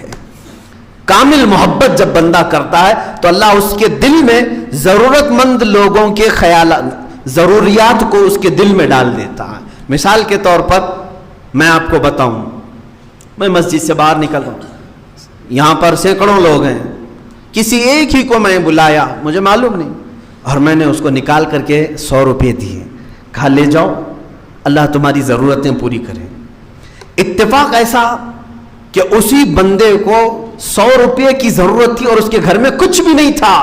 کامل محبت جب بندہ کرتا ہے تو اللہ اس کے دل میں ضرورت مند لوگوں کے خیالات، ضروریات کو اس کے دل میں ڈال دیتا ہے۔ مثال کے طور پر میں آپ کو بتاؤں، میں مسجد سے باہر نکل رہا ہوں، یہاں پر سینکڑوں لوگ ہیں، کسی ایک ہی کو میں بلایا، مجھے معلوم نہیں، اور میں نے اس کو نکال کر کے 100 روپے دیے، کہا لے جاؤ، اللہ تمہاری ضرورتیں پوری کرے۔ اتفاق ایسا کہ اسی بندے کو 100 روپے کی ضرورت تھی اور اس کے گھر میں کچھ بھی نہیں تھا،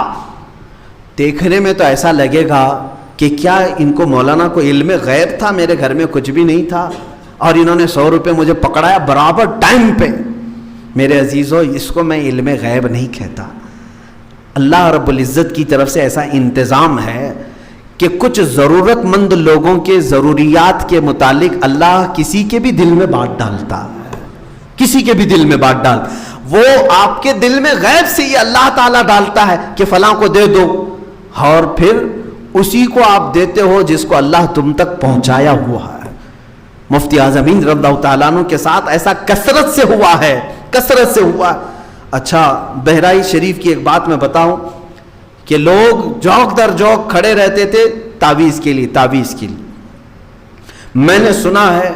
دیکھنے میں تو ایسا لگے گا کہ کیا ان کو مولانا کو علم غیب تھا، میرے گھر میں کچھ بھی نہیں تھا اور انہوں نے 100 روپے مجھے پکڑایا برابر ٹائم پہ۔ میرے عزیزو، اس کو میں علم غیب نہیں کہتا۔ اللہ رب العزت کی طرف سے ایسا انتظام ہے کہ کچھ ضرورت مند لوگوں کے ضروریات کے متعلق اللہ کسی کے بھی دل میں بات ڈالتا ہے، کسی کے بھی دل میں بات ڈال، وہ آپ کے دل میں غیب سے یہ اللہ تعالیٰ ڈالتا ہے کہ فلاں کو دے دو، اور پھر اسی کو آپ دیتے ہو جس کو اللہ تم تک پہنچایا ہوا ہے۔ مفتی اعظم ہند رضی اللہ تعالیٰ عنہ کے ساتھ ایسا کثرت سے ہوا ہے، کثرت سے ہوا۔ اچھا، بہرائچ شریف کی ایک بات میں بتاؤں کہ لوگ جوک در جوک کھڑے رہتے تھے تعویذ کے لیے، تعویذ کے لیے۔ میں نے سنا ہے،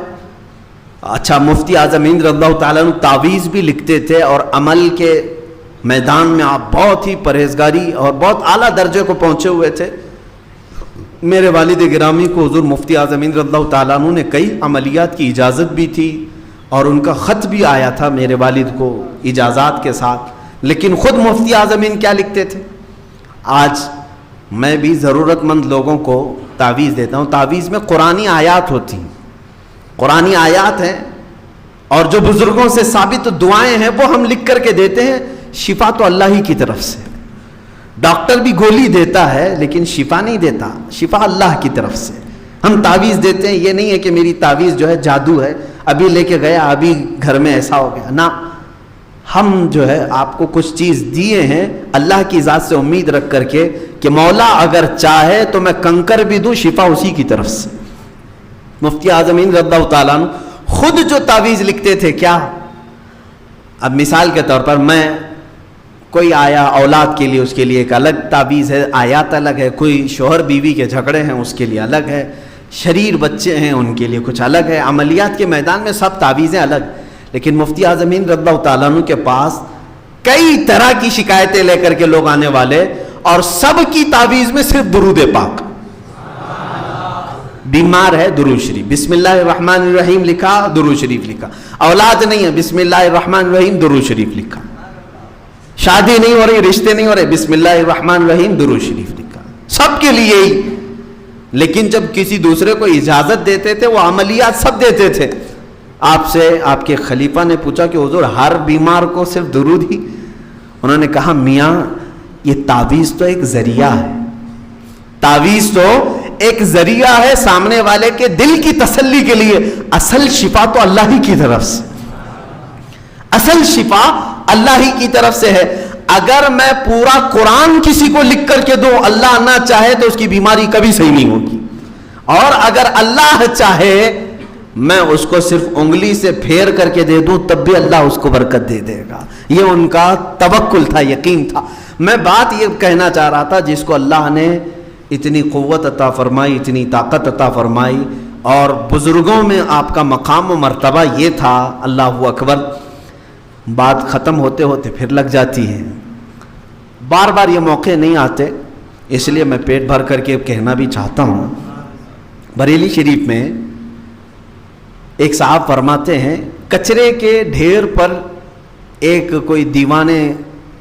اچھا، مفتی اعظم ہند رضی اللہ تعالیٰ عنہ تعویذ بھی لکھتے تھے، اور عمل کے میدان میں آپ بہت ہی پرہیزگاری اور بہت اعلیٰ درجے کو پہنچے ہوئے تھے۔ میرے والد گرامی کو حضور مفتی اعظم ہند رضی اللہ تعالیٰ عنہ نے کئی عملیات کی اجازت بھی تھی، اور ان کا خط بھی آیا تھا میرے والد کو اجازات کے ساتھ، لیکن خود مفتی اعظم ہند کیا لکھتے تھے؟ آج میں بھی ضرورت مند لوگوں کو تعویذ دیتا ہوں۔ تعویذ میں قرآنی آیات ہوتی ہیں، قرآنی آیات ہیں، اور جو بزرگوں سے ثابت دعائیں ہیں وہ ہم لکھ کر کے دیتے ہیں۔ شفا تو اللہ ہی کی طرف سے، ڈاکٹر بھی گولی دیتا ہے لیکن شفا نہیں دیتا، شفا اللہ کی طرف سے۔ ہم تعویذ دیتے ہیں، یہ نہیں ہے کہ میری تعویذ جو ہے جادو ہے، ابھی لے کے گیا ابھی گھر میں ایسا ہو گیا، نہ، ہم جو ہے آپ کو کچھ چیز دیے ہیں اللہ کی ذات سے امید رکھ کر کے کہ مولا اگر چاہے تو میں کنکر بھی دوں، شفا اسی کی طرف سے۔ مفتی اعظم ہند رضی اللہ تعالیٰ عنہ خود جو تعویذ لکھتے تھے، کیا، اب مثال کے طور پر میں کوئی آیا اولاد کے لیے، اس کے لیے ایک الگ تعویذ ہے، آیات الگ ہے، کوئی شوہر بیوی کے جھگڑے ہیں اس کے لیے الگ ہے، شریر بچے ہیں ان کے لیے کچھ الگ ہے، عملیات کے میدان میں سب تعویذیں الگ۔ لیکن مفتی اعظم ہند رضی اللہ تعالیٰ عنہ کے پاس کئی طرح کی شکایتیں لے کر کے لوگ آنے والے، اور سب کی تعویذ میں صرف درود پاک۔ بیمار ہے، درود شریف، بسم اللہ الرحمن الرحیم لکھا، درود شریف لکھا۔ اولاد نہیں ہے، بسم اللہ الرحمن الرحیم درود شریف لکھا۔ شادی نہیں ہو رہی، رشتے نہیں ہو رہے، بسم اللہ الرحمن الرحیم درود شریف لکھا۔ سب کے لیے ہی۔ لیکن جب کسی دوسرے کو اجازت دیتے تھے، وہ عملیات سب دیتے تھے۔ آپ سے آپ کے خلیفہ نے پوچھا کہ حضور ہر بیمار کو صرف درود ہی؟ انہوں نے کہا میاں یہ تعویذ تو ایک ذریعہ ہے، تعویذ تو ایک ذریعہ ہے سامنے والے کے دل کی تسلی کے لیے، اصل شفا تو اللہ ہی کی طرف سے، اصل شفا اللہ ہی کی طرف سے ہے۔ اگر میں پورا قرآن کسی کو لکھ کر کے دوں، اللہ نہ چاہے تو اس کی بیماری کبھی صحیح نہیں ہوگی، اور اگر اللہ چاہے میں اس کو صرف انگلی سے پھیر کر کے دے دوں تب بھی اللہ اس کو برکت دے دے گا۔ یہ ان کا توکل تھا، یقین تھا۔ میں بات یہ کہنا چاہ رہا تھا، جس کو اللہ نے اتنی قوت عطا فرمائی، اتنی طاقت عطا فرمائی، اور بزرگوں میں آپ کا مقام و مرتبہ یہ تھا، اللہ اکبر، بات ختم ہوتے ہوتے پھر لگ جاتی ہے، بار بار یہ موقع نہیں آتے، اس لیے میں پیٹ بھر کر کے کہنا بھی چاہتا ہوں۔ بریلی شریف میں ایک صاحب فرماتے ہیں، کچرے کے ڈھیر پر ایک کوئی دیوانے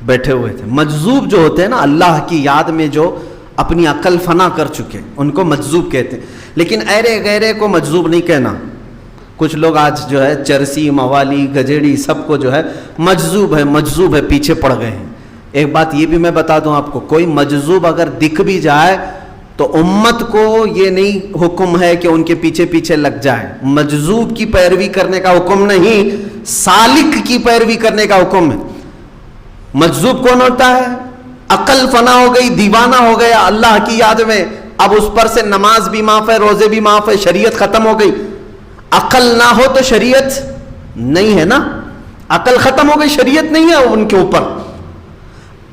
بیٹھے ہوئے تھے۔ مجذوب جو ہوتے ہیں نا، اللہ کی یاد میں جو اپنی عقل فنا کر چکے، ان کو مجذوب کہتے ہیں، لیکن ایرے غیرے کو مجذوب نہیں کہنا۔ کچھ لوگ آج جو ہے چرسی، موالی، گجیڑی سب کو جو ہے مجذوب ہے، مجذوب ہے، پیچھے پڑ گئے ہیں۔ ایک بات یہ بھی میں بتا دوں آپ کو، کوئی مجذوب اگر دکھ بھی جائے تو امت کو یہ نہیں حکم ہے کہ ان کے پیچھے پیچھے لگ جائے، مجذوب کی پیروی کرنے کا حکم نہیں، سالک کی پیروی کرنے کا حکم ہے۔ مجذوب کون ہوتا ہے؟ عقل فنا ہو گئی، دیوانہ ہو گیا اللہ کی یاد میں، اب اس پر سے نماز بھی معاف ہے، روزے بھی معاف ہے، شریعت ختم ہو گئی۔ عقل نہ ہو تو شریعت نہیں ہے نا، عقل ختم ہو گئی، شریعت نہیں ہے ان کے اوپر۔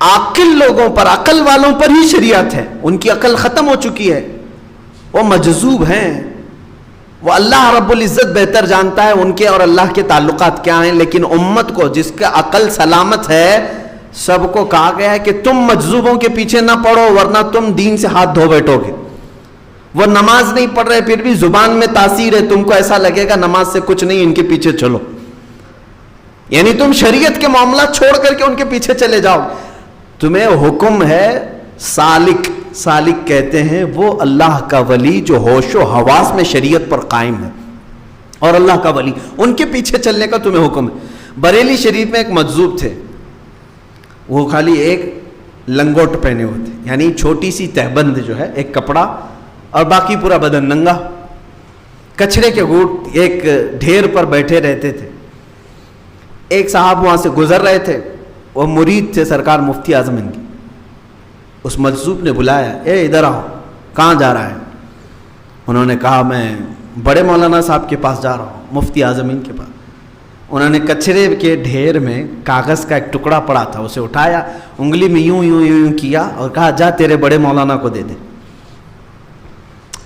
عاقل لوگوں پر، عقل والوں پر ہی شریعت ہے، ان کی عقل ختم ہو چکی ہے، وہ مجذوب ہیں۔ وہ اللہ رب العزت بہتر جانتا ہے ان کے اور اللہ کے تعلقات کیا ہیں، لیکن امت کو جس کا عقل سلامت ہے، سب کو کہا گیا ہے کہ تم مجذوبوں کے پیچھے نہ پڑو، ورنہ تم دین سے ہاتھ دھو بیٹھو گے۔ وہ نماز نہیں پڑھ رہے پھر بھی زبان میں تاثیر ہے، تم کو ایسا لگے گا نماز سے کچھ نہیں، ان کے پیچھے چلو، یعنی تم شریعت کے معاملات چھوڑ کر کے ان کے پیچھے چلے جاؤ۔ تمہیں حکم ہے سالک، سالک کہتے ہیں وہ اللہ کا ولی جو ہوش و حواس میں شریعت پر قائم ہے، اور اللہ کا ولی ان کے پیچھے چلنے کا تمہیں حکم ہے۔ بریلی شریف میں ایک مجذوب تھے، وہ خالی ایک لنگوٹ پہنے ہوتے، یعنی چھوٹی سی تہبند جو ہے، ایک کپڑا، اور باقی پورا بدن ننگا، کچرے کے گھوٹ ایک ڈھیر پر بیٹھے رہتے تھے۔ ایک صاحب وہاں سے گزر رہے تھے، وہ مرید تھے سرکار مفتی اعظم ہند کی۔ اس مجذوب نے بلایا، اے ادھر آؤ، کہاں جا رہا ہے؟ انہوں نے کہا میں بڑے مولانا صاحب کے پاس جا رہا ہوں، مفتی اعظم ہند کے پاس۔ انہوں نے کچرے کے ڈھیر میں کاغذ کا ایک ٹکڑا پڑا تھا، اسے اٹھایا، انگلی میں یوں یوں یوں یوں کیا اور کہا جا تیرے بڑے مولانا کو دے دے۔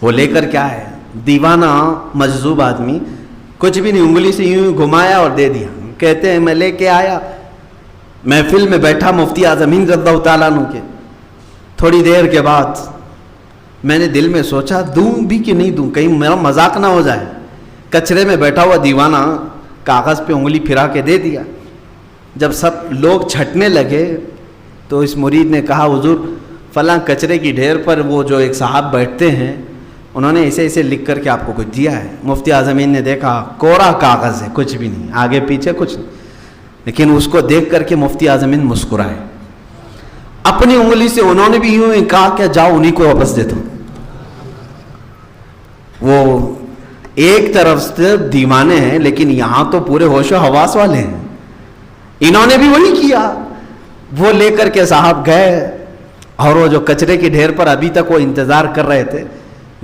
وہ لے کر کیا ہے، دیوانہ مجذوب آدمی، کچھ بھی نہیں، انگلی سے یوں گھمایا اور دے دیا۔ کہتے ہیں میں لے کے آیا، محفل میں بیٹھا مفتی اعظم ہند رضی اللہ تعالیٰ عنہ کے، تھوڑی دیر کے بعد میں نے دل میں سوچا دوں بھی کہ نہیں دوں، کہیں میرا مذاق نہ ہو جائے۔ کچرے میں بیٹھا ہوا دیوانہ کاغذ پہ انگلی پھرا کے دے دیا۔ جب سب لوگ چھٹنے لگے تو اس مرید نے کہا حضور فلاں کچرے کی ڈھیر پر وہ جو ایک صاحب بیٹھتے ہیں انہوں نے ایسے ایسے لکھ کر کے آپ کو کچھ دیا ہے۔ مفتی اعظم ہند نے دیکھا کوڑا کاغذ ہے، کچھ بھی نہیں، آگے پیچھے کچھ نہیں، لیکن اس کو دیکھ کر کے مفتی اعظم ہند مسکرائے۔ اپنی انگلی سے انہوں نے بھی یوں ہی کہا کہ جاؤ انہی کو واپس دے دو۔ وہ ایک طرف سے دیوانے ہیں لیکن یہاں تو پورے ہوش و حواس والے ہیں، انہوں نے بھی وہی کیا۔ وہ لے کر کے صاحب گئے اور وہ جو کچرے کی ڈھیر پر ابھی تک وہ انتظار کر رہے تھے،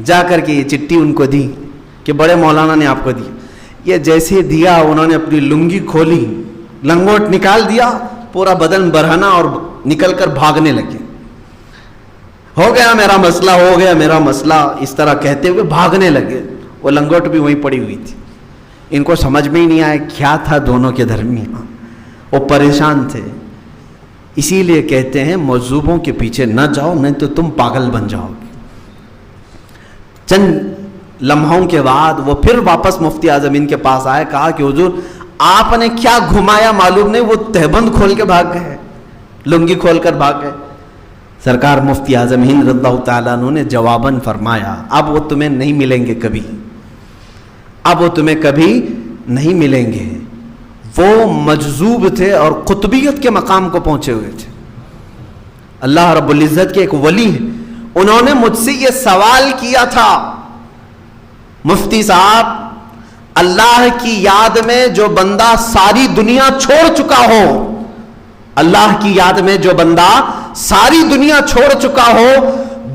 جا کر کے یہ چٹھی ان کو دی کہ بڑے مولانا نے آپ کو دی۔ یہ جیسے دیا انہوں نے اپنی لنگی کھولی، لنگوٹ نکال دیا، پورا بدن برہنا اور نکل کر بھاگنے لگے۔ ہو گیا میرا مسئلہ، ہو گیا میرا مسئلہ، اس طرح کہتے ہوئے بھاگنے لگے۔ وہ لنگوٹ بھی وہیں پڑی ہوئی تھی۔ ان کو سمجھ میں ہی نہیں آیا کیا تھا دونوں کے درمیان، وہ پریشان تھے۔ اسی لیے کہتے ہیں مجذوبوں کے پیچھے نہ جاؤ نہیں تو تم پاگل بن جاؤ گے۔ چند لمحوں کے بعد وہ پھر واپس مفتی اعظم ہند کے پاس آئے، کہا کہ حضور آپ نے کیا گھمایا معلوم نہیں، وہ تہبند کھول کے بھاگ گئے، لنگی کھول کر بھاگ گئے۔ سرکار مفتی اعظم ہند رضی اللہ تعالیٰ عنہ نے جواباً فرمایا اب وہ تمہیں نہیں ملیں گے کبھی، اب وہ تمہیں کبھی نہیں ملیں گے۔ وہ مجذوب تھے اور قطبیت کے مقام کو پہنچے ہوئے تھے، اللہ رب العزت کے ایک ولی ہیں۔ انہوں نے مجھ سے یہ سوال کیا تھا، مفتی صاحب اللہ کی یاد میں جو بندہ ساری دنیا چھوڑ چکا ہو، اللہ کی یاد میں جو بندہ ساری دنیا چھوڑ چکا ہو،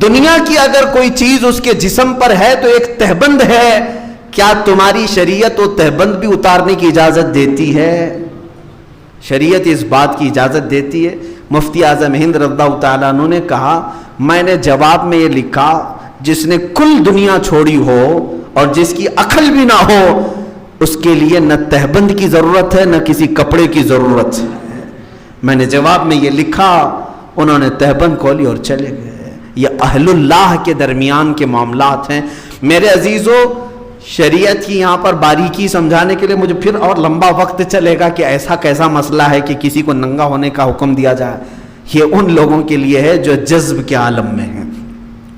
دنیا کی اگر کوئی چیز اس کے جسم پر ہے تو ایک تہبند ہے، کیا تمہاری شریعت وہ تہبند بھی اتارنے کی اجازت دیتی ہے؟ شریعت اس بات کی اجازت دیتی ہے۔ مفتی اعظم ہند رضی اللہ تعالیٰ عنہ نے کہا میں نے جواب میں یہ لکھا جس نے کل دنیا چھوڑی ہو اور جس کی عقل بھی نہ ہو اس کے لیے نہ تہبند کی ضرورت ہے نہ کسی کپڑے کی ضرورت ہے۔ میں نے جواب میں یہ لکھا، انہوں نے تہبند کھولی اور چلے گئے۔ یہ اہل اللہ کے درمیان کے معاملات ہیں میرے عزیزو۔ شریعت کی یہاں پر باریکی سمجھانے کے لیے مجھے پھر اور لمبا وقت چلے گا کہ ایسا کیسا مسئلہ ہے کہ کسی کو ننگا ہونے کا حکم دیا جائے۔ یہ ان لوگوں کے لیے ہے جو جذب کے عالم میں ہیں،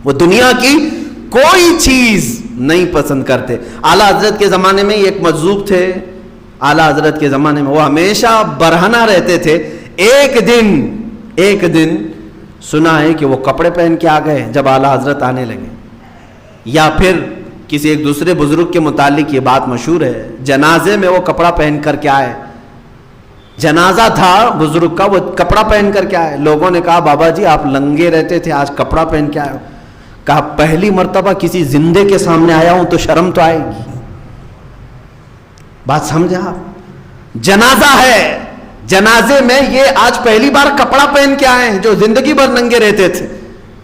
وہ دنیا کی کوئی چیز نہیں پسند کرتے۔ اعلیٰ حضرت کے زمانے میں ایک مجذوب تھے، اعلیٰ حضرت کے زمانے میں وہ ہمیشہ برہنہ رہتے تھے۔ ایک دن سنا ہے کہ وہ کپڑے پہن کے آ گئے جب اعلیٰ حضرت آنے لگے، یا پھر کسی ایک دوسرے بزرگ کے متعلق یہ بات مشہور ہے، جنازے میں وہ کپڑا پہن کر کے آئے، جنازہ تھا بزرگ کا، وہ کپڑا پہن کر کے آئے۔ لوگوں نے کہا بابا جی آپ لنگے رہتے تھے آج کپڑا پہن کے آئے ہو۔ کہا پہلی مرتبہ کسی زندے کے سامنے آیا ہوں تو شرم تو آئے گی۔ بات سمجھا آپ؟ جنازہ ہے، جنازے میں یہ آج پہلی بار کپڑا پہن کے آئے ہیں جو زندگی بھر ننگے رہتے تھے۔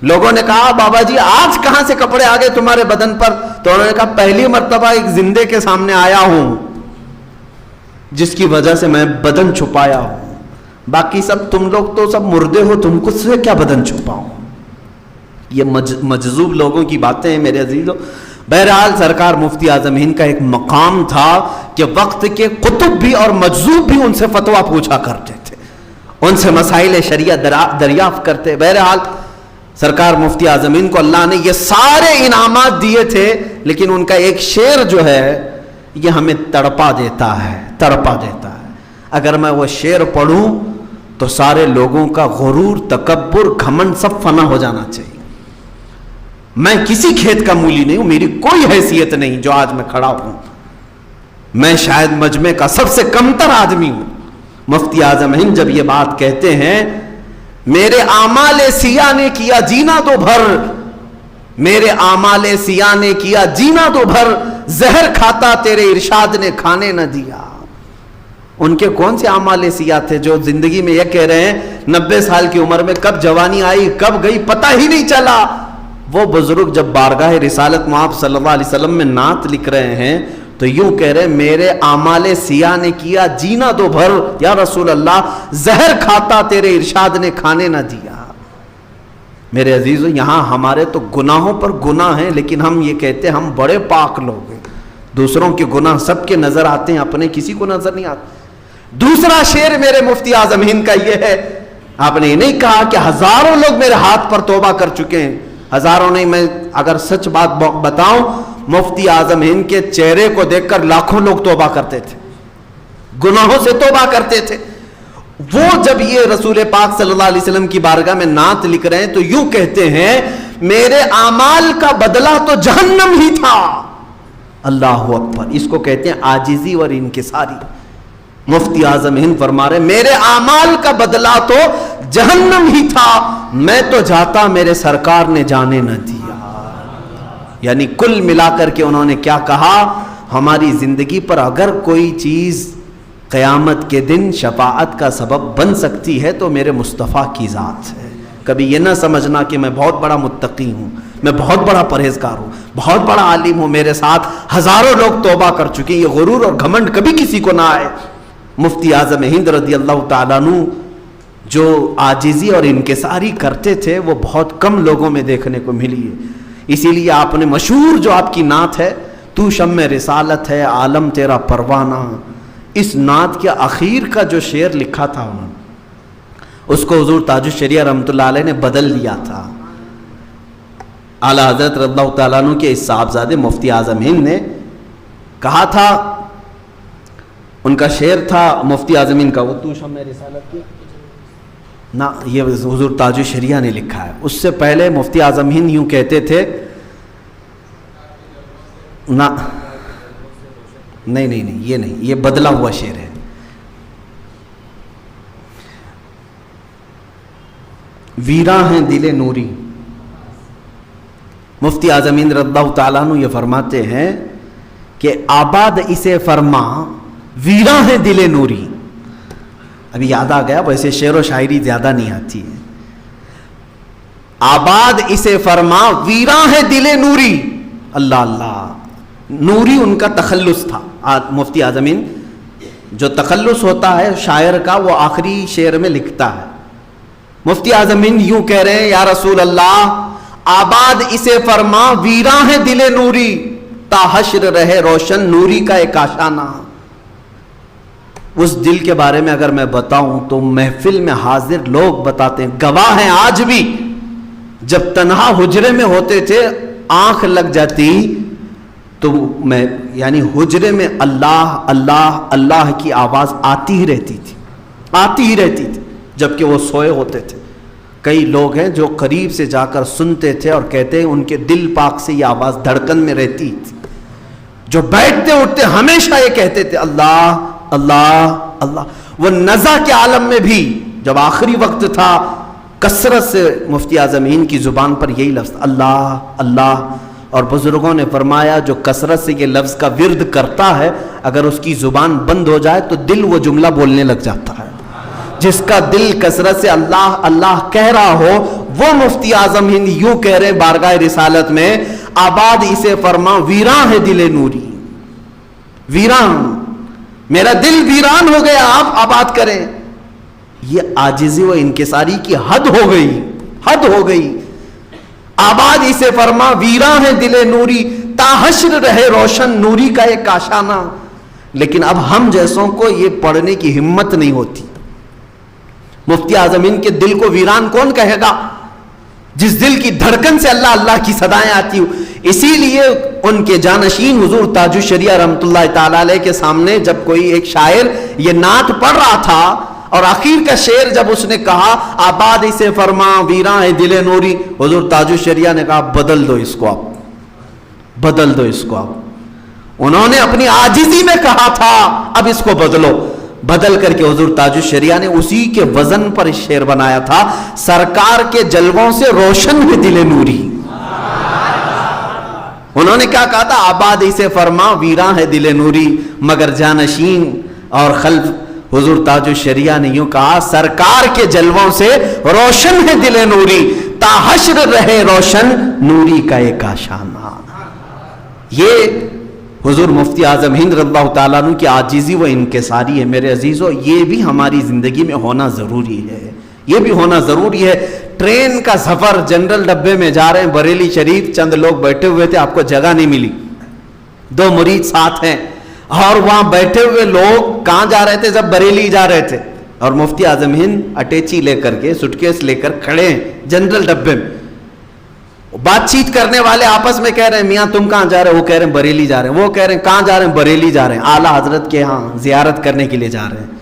لوگوں نے کہا بابا جی آج کہاں سے کپڑے آ گئے تمہارے بدن پر؟ تو انہوں نے کہا پہلی مرتبہ ایک زندے کے سامنے آیا ہوں جس کی وجہ سے میں بدن چھپایا ہوں، باقی سب تم لوگ تو سب مردے ہو، تم کو سے کیا بدن چھپاؤں؟ یہ مجذوب لوگوں کی باتیں ہیں میرے عزیزو۔ بہرحال سرکار مفتی اعظم ہند کا ایک مقام تھا کہ وقت کے قطب بھی اور مجذوب بھی ان سے فتویٰ پوچھا کرتے تھے، ان سے مسائل شریعت دریافت کرتے۔ بہرحال سرکار مفتی اعظم ہند کو اللہ نے یہ سارے انعامات دیے تھے، لیکن ان کا ایک شعر جو ہے یہ ہمیں تڑپا دیتا ہے، تڑپا دیتا ہے۔ اگر میں وہ شعر پڑھوں تو سارے لوگوں کا غرور، تکبر، گھمنڈ سب فنا ہو جانا چاہیے۔ میں کسی کھیت کا مولی نہیں ہوں، میری کوئی حیثیت نہیں جو آج میں کھڑا ہوں، میں شاید مجمع کا سب سے کمتر آدمی ہوں۔ مفتی اعظم ہند جب یہ بات کہتے ہیں، میرے اعمال سیاہ نے کیا جینا تو بھر، میرے اعمال سیاہ نے کیا جینا تو بھر، زہر کھاتا تیرے ارشاد نے کھانے نہ دیا۔ ان کے کون سے اعمال سیاہ تھے جو زندگی میں یہ کہہ رہے ہیں 90 سال کی عمر میں کب جوانی آئی کب گئی پتہ ہی نہیں چلا۔ وہ بزرگ جب بارگاہ رسالت میں آپ صلی اللہ علیہ وسلم میں نعت لکھ رہے ہیں تو یوں کہہ رہے ہیں، میرے اعمال سیاہ نے کیا جینا تو بھر، یا رسول اللہ زہر کھاتا تیرے ارشاد نے کھانے نہ دیا۔ میرے عزیزو، یہاں ہمارے تو گناہوں پر گناہ ہیں، لیکن ہم یہ کہتے ہیں ہم بڑے پاک لوگ ہیں۔ دوسروں کے گناہ سب کے نظر آتے ہیں، اپنے کسی کو نظر نہیں آتے۔ دوسرا شعر میرے مفتی اعظم ہند کا یہ ہے، آپ نے یہ نہیں کہا کہ ہزاروں لوگ میرے ہاتھ پر توبہ کر چکے ہیں، ہزاروں نہیں، میں اگر سچ بات بتاؤں، مفتی اعظم ہند کے چہرے کو دیکھ کر لاکھوں لوگ توبہ کرتے تھے، گناہوں سے توبہ کرتے تھے۔ وہ جب یہ رسول پاک صلی اللہ علیہ وسلم کی بارگاہ میں نعت لکھ رہے ہیں تو یوں کہتے ہیں، میرے اعمال کا بدلہ تو جہنم ہی تھا۔ اللہ اکبر، اس کو کہتے ہیں عاجزی اور انکساری۔ مفتی اعظم ہند فرما رہے، میرے اعمال کا بدلہ تو جہنم ہی تھا، میں تو جاتا میرے سرکار نے جانے نہ دیا۔ یعنی کل ملا کر کے انہوں نے کیا کہا، ہماری زندگی پر اگر کوئی چیز قیامت کے دن شفاعت کا سبب بن سکتی ہے تو میرے مصطفیٰ کی ذات ہے۔ کبھی یہ نہ سمجھنا کہ میں بہت بڑا متقی ہوں، میں بہت بڑا پرہیزگار ہوں، بہت بڑا عالم ہوں، میرے ساتھ ہزاروں لوگ توبہ کر چکے ہیں، یہ غرور اور گھمنڈ کبھی کسی کو نہ آئے۔ مفتی اعظم ہند رضی اللہ تعالیٰ عنہ جو عاجزی اور انکساری کرتے تھے وہ بہت کم لوگوں میں دیکھنے کو ملی ہے۔ اسی لیے آپ نے مشہور جو آپ کی نعت ہے، تو شمع رسالت ہے عالم تیرا پروانہ، اس نعت کے اخیر کا جو شعر لکھا تھا انہوں نے، اس کو حضور تاج الشریعہ رحمۃ اللہ علیہ نے بدل دیا تھا۔ اعلیٰ حضرت رضی اللہ تعالیٰ عنہ کے اس صاحبزادے مفتی اعظم ہند نے کہا تھا، ان کا شعر تھا مفتی اعظم ہند کا، وہ تو شمع رسالت کی نہ، یہ حضور تاج الشریعہ نے لکھا ہے۔ اس سے پہلے مفتی اعظم ہند یوں کہتے تھے، نہ نہیں نہیں یہ نہیں، یہ بدلا ہوا شعر ہے۔ ویراں ہیں دل نوری، مفتی اعظم ہند رضی اللہ تعالیٰ عنہ یہ فرماتے ہیں کہ آباد اسے فرما ویراں ہیں دل نوری۔ ابھی یاد آ گیا، ویسے شعر و شاعری زیادہ نہیں آتی ہے۔ آباد اسے فرما ویراں ہے دل نوری، اللہ اللہ، نوری ان کا تخلص تھا۔ مفتی اعظم ہند جو تخلص ہوتا ہے شاعر کا وہ آخری شعر میں لکھتا ہے۔ مفتی اعظم ہند یوں کہہ رہے ہیں، یا رسول اللہ آباد اسے فرما ویراں ہے دل نوری، تا حشر رہے روشن نوری کا ایک آشانہ۔ اس دل کے بارے میں اگر میں بتاؤں تو محفل میں حاضر لوگ بتاتے ہیں، گواہ ہیں آج بھی، جب تنہا حجرے میں ہوتے تھے آنکھ لگ جاتی تو میں یعنی حجرے میں اللہ اللہ اللہ کی آواز آتی ہی رہتی تھی جبکہ وہ سوئے ہوتے تھے۔ کئی لوگ ہیں جو قریب سے جا کر سنتے تھے اور کہتے ہیں ان کے دل پاک سے یہ آواز دھڑکن میں رہتی تھی، جو بیٹھتے اٹھتے ہمیشہ یہ کہتے تھے اللہ اللہ اللہ۔ وہ نزع کے عالم میں بھی جب آخری وقت تھا کثرت سے مفتی اعظم ہند کی زبان پر یہی لفظ اللہ اللہ، اور بزرگوں نے فرمایا جو کثرت سے یہ لفظ کا ورد کرتا ہے اگر اس کی زبان بند ہو جائے تو دل وہ جملہ بولنے لگ جاتا ہے۔ جس کا دل کثرت سے اللہ اللہ کہہ رہا ہو وہ مفتی اعظم ہند یوں کہہ رہے بارگاہ رسالت میں، آباد اسے فرما ویراں ہے دل نوری، ویران، میرا دل ویران ہو گیا، آپ آباد کریں۔ یہ عاجزی و انکساری کی حد ہو گئی۔ آباد اسے فرما ویراں ہے دل نوری، تا حشر رہے روشن نوری کا ایک آشانہ۔ لیکن اب ہم جیسوں کو یہ پڑھنے کی ہمت نہیں ہوتی۔ مفتی اعظم ہند کے دل کو ویران کون کہے گا؟ جس دل کی دھڑکن سے اللہ اللہ کی صدائیں آتی ہو. اسی لیے ان کے جانشین حضور تاج الشریعہ رحمۃ اللہ تعالی علیہ کے سامنے جب کوئی ایک شاعر یہ نعت پڑھ رہا تھا اور آخر کا شعر جب اس نے کہا آباد اسے فرما ویراں ہے دل نوری، حضور تاج الشریعہ نے کہا بدل دو اس کو، آپ بدل دو اس کو. آپ انہوں نے اپنی عاجزی میں کہا تھا اب اس کو بدلو، بدل کر کے حضور تاج الشریعہ نے اسی کے وزن پر شعر بنایا تھا، سرکار کے جلووں سے روشن ہے دل نوری. انہوں نے کیا کہا تھا؟ آباد اسے فرما ویراں ہے دل نوری، مگر جانشین اور خلف حضور تاج الشریعہ نے یوں کہا سرکار کے جلووں سے روشن ہے دل نوری، تا حشر رہے روشن نوری کا ایک آشانہ. یہ حضور مفتی اعظم ہند رضی اللہ تعالیٰ عنہ کی عاجزی و انکساری ہے. میرے عزیزو یہ بھی ہماری زندگی میں ہونا ضروری ہے، یہ بھی ہونا ضروری ہے. ٹرین کا سفر جنرل ڈبے میں جا رہے ہیں بریلی شریف، چند لوگ بیٹھے ہوئے تھے، آپ کو جگہ نہیں ملی، 2 مرید ساتھ ہیں اور وہاں بیٹھے ہوئے لوگ کہاں جا رہے تھے؟ جب بریلی جا رہے تھے، اور مفتی اعظم ہند اٹیچی لے کر کے سوٹکیس لے کر کھڑے ہیں جنرل ڈبے میں. بات چیت کرنے والے آپس میں کہہ رہے ہیں میاں تم کہاں جا رہے ہیں؟ وہ کہہ رہے ہیں بریلی جا رہے ہیں. وہ کہہ رہے ہیں کہاں جا رہے ہیں؟ بریلی جا رہے ہیں، اعلیٰ حضرت کے ہاں زیارت کرنے کے لیے جا رہے ہیں.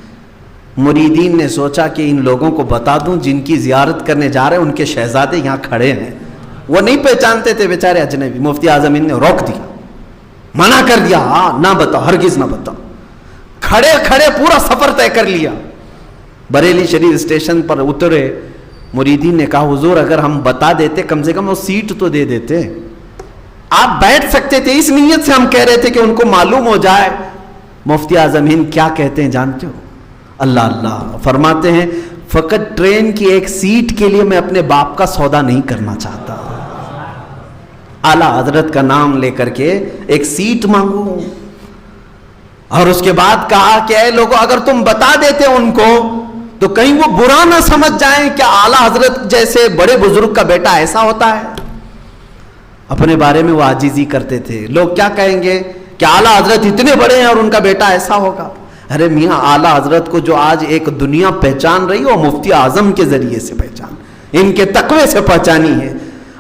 مریدین نے سوچا کہ ان لوگوں کو بتا دوں جن کی زیارت کرنے جا رہے ہیں ان کے شہزادے یہاں کھڑے ہیں. وہ نہیں پہچانتے تھے بیچارے اجنبی. مفتی اعظم ہند نے روک دیا، منع کر دیا، ہاں نہ بتاؤ، ہرگز نہ بتاؤ. کھڑے کھڑے پورا سفر طے کر لیا. بریلی شریف اسٹیشن پر اترے. مریدین نے کہا حضور اگر ہم بتا دیتے کم سے کم وہ سیٹ تو دے دیتے، آپ بیٹھ سکتے تھے. اس نیت سے ہم کہہ رہے تھے کہ ان کو معلوم ہو جائے. مفتی اعظم ہند کیا کہتے ہیں جانتے ہو؟ اللہ اللہ فرماتے ہیں فقط ٹرین کی ایک سیٹ کے لیے میں اپنے باپ کا سودا نہیں کرنا چاہتا. اعلیٰ حضرت کا نام لے کر کے ایک سیٹ مانگوں. اور اس کے بعد کہا کہ اے لوگوں اگر تم بتا دیتے ان کو تو کہیں وہ برا نہ سمجھ جائیں کہ اعلیٰ حضرت جیسے بڑے بزرگ کا بیٹا ایسا ہوتا ہے. اپنے بارے میں وہ عاجزی کرتے تھے. لوگ کیا کہیں گے کہ اعلیٰ حضرت اتنے بڑے ہیں اور ان کا بیٹا ایسا ہوگا. ارے میاں اعلیٰ حضرت کو جو آج ایک دنیا پہچان رہی ہے وہ مفتی اعظم کے ذریعے سے پہچان، ان کے تقوی سے پہچانی ہے.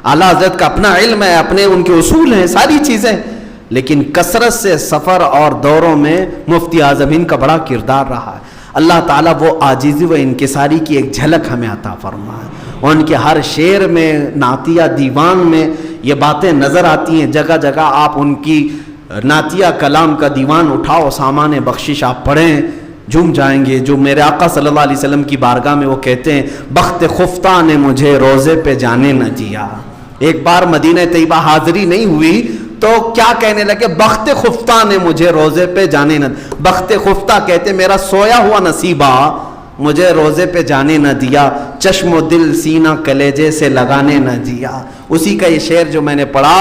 اعلیٰ حضرت کا اپنا علم ہے، اپنے ان کے اصول ہیں، ساری چیزیں، لیکن کثرت سے سفر اور دوروں میں مفتی اعظم ہند کا بڑا کردار رہا ہے. اللہ تعالیٰ وہ عاجزی و انکساری کی ایک جھلک ہمیں عطا فرمائے. ان کے ہر شعر میں، نعتیہ دیوان میں یہ باتیں نظر آتی ہیں. جگہ جگہ آپ ان کی نعتیہ کلام کا دیوان اٹھاؤ، سامان بخشش آپ پڑھیں، جھوم جائیں گے. جو میرے آقا صلی اللہ علیہ وسلم کی بارگاہ میں وہ کہتے ہیں بخت خفتہ نے مجھے روزے پہ جانے نہ دیا. ایک بار مدینہ طیبہ حاضری نہیں ہوئی تو کیا کہنے لگے؟ بخت خفتہ نے مجھے روزے پہ جانے نہ. بخت خفتہ کہتے میرا سویا ہوا نصیبہ مجھے روزے پہ جانے نہ دیا، چشم و دل سینہ کلیجے سے لگانے نہ دیا. اسی کا یہ شعر جو میں نے پڑھا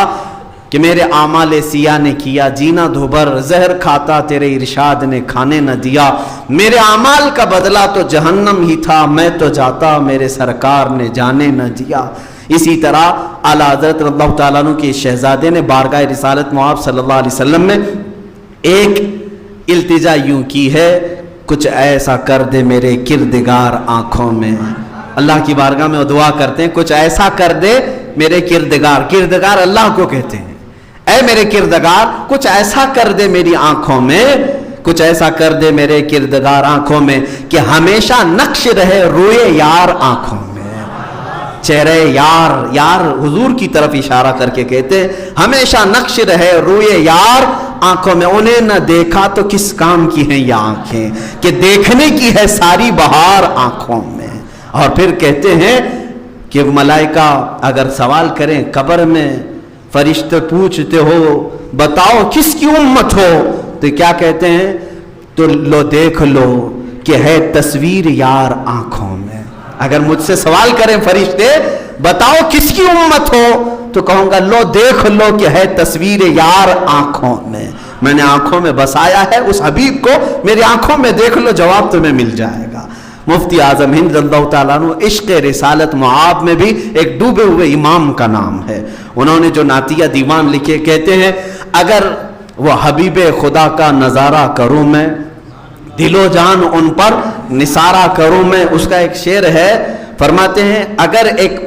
کہ میرے اعمال سیاہ نے کیا جینا دھوبر، زہر کھاتا تیرے ارشاد نے کھانے نہ دیا. میرے اعمال کا بدلہ تو جہنم ہی تھا، میں تو جاتا میرے سرکار نے جانے نہ دیا. اسی طرح اعلیٰ حضرت رضی اللہ تعالیٰ عنہ کے شہزادے نے بارگاہ رسالت مآب صلی اللہ علیہ وسلم میں ایک التجا یوں کی ہے کچھ ایسا کر دے میرے کردگار آنکھوں میں. اللہ کی بارگاہ میں وہ دعا کرتے ہیں کچھ ایسا کر دے میرے کردگار. کردگار اللہ کو کہتے ہیں. اے میرے کردگار کچھ ایسا کر دے میری آنکھوں میں، کچھ ایسا کر دے میرے کردگار آنکھوں میں کہ ہمیشہ نقش رہے روئے یار آنکھوں میں. چہرے یار، یار حضور کی طرف اشارہ کر کے کہتے ہیں ہمیشہ نقش رہے روئے یار آنکھوں میں. انہیں نہ دیکھا تو کس کام کی ہیں یہ آنکھیں کہ دیکھنے کی ہے ساری بہار آنکھوں میں. اور پھر کہتے ہیں کہ ملائکہ اگر سوال کریں قبر میں، فرشتے پوچھتے ہو بتاؤ کس کی امت ہو، تو کیا کہتے ہیں؟ تو لو دیکھ لو کہ ہے تصویر یار آنکھوں میں. اگر مجھ سے سوال کریں فرشتے بتاؤ کس کی امت ہو تو کہوں گا لو دیکھ لو کہ ہے تصویر یار آنکھوں میں. میں نے آنکھوں میں بسایا ہے اس حبیب کو، میری آنکھوں میں دیکھ لو، جواب تمہیں مل جائے گا. مفتی اعظم ہند رضی اللہ تعالیٰ عنہ عشق رسالت مآب میں بھی ایک ڈوبے ہوئے امام کا نام ہے. انہوں نے جو نعتیہ دیوان لکھے کہتے ہیں اگر وہ حبیب خدا کا نظارہ کروں میں، دل و جان ان پر نثارہ کروں میں. اس کا ایک شعر ہے، فرماتے ہیں اگر ایک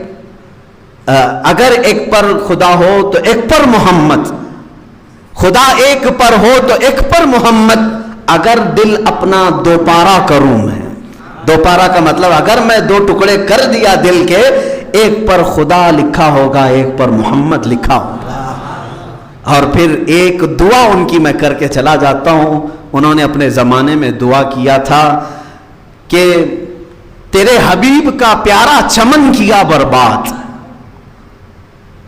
اگر ایک پر خدا ہو تو ایک پر محمد، خدا ایک پر ہو تو ایک پر محمد، اگر دل اپنا دوپارہ کروں میں، دوپارہ کا مطلب اگر میں دو ٹکڑے کر دیا دل کے، ایک پر خدا لکھا ہوگا ایک پر محمد لکھا ہوگا۔ اور پھر ایک دعا ان کی میں کر کے چلا جاتا ہوں، انہوں نے اپنے زمانے میں دعا کیا تھا کہ تیرے حبیب کا پیارا چمن کیا برباد۔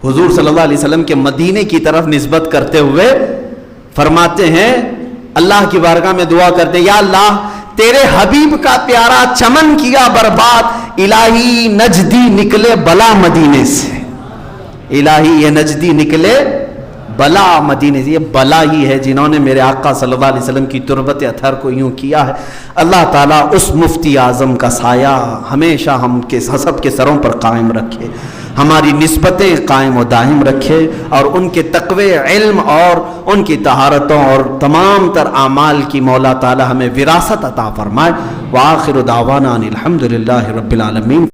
حضور صلی اللہ علیہ وسلم کے مدینے کی طرف نسبت کرتے ہوئے فرماتے ہیں، اللہ کی بارگاہ میں دعا کرتے ہیں، یا اللہ تیرے حبیب کا پیارا چمن کیا برباد، الہی نجدی نکلے بلا مدینے سے، الہی یہ نجدی نکلے بلا مدینے سے۔ یہ بلا ہی ہے جنہوں نے میرے آقا صلی اللہ علیہ وسلم کی تربت اطہر کو یوں کیا ہے۔ اللہ تعالیٰ اس مفتی اعظم کا سایہ ہمیشہ ہم سب کے سروں پر قائم رکھے، ہماری نسبتیں قائم و دائم رکھے، اور ان کے تقوی علم اور ان کی طہارتوں اور تمام تر اعمال کی مولا تعالیٰ ہمیں وراثت عطا فرمائے۔ وآخر دعوانا ان الحمد للہ رب العالمین۔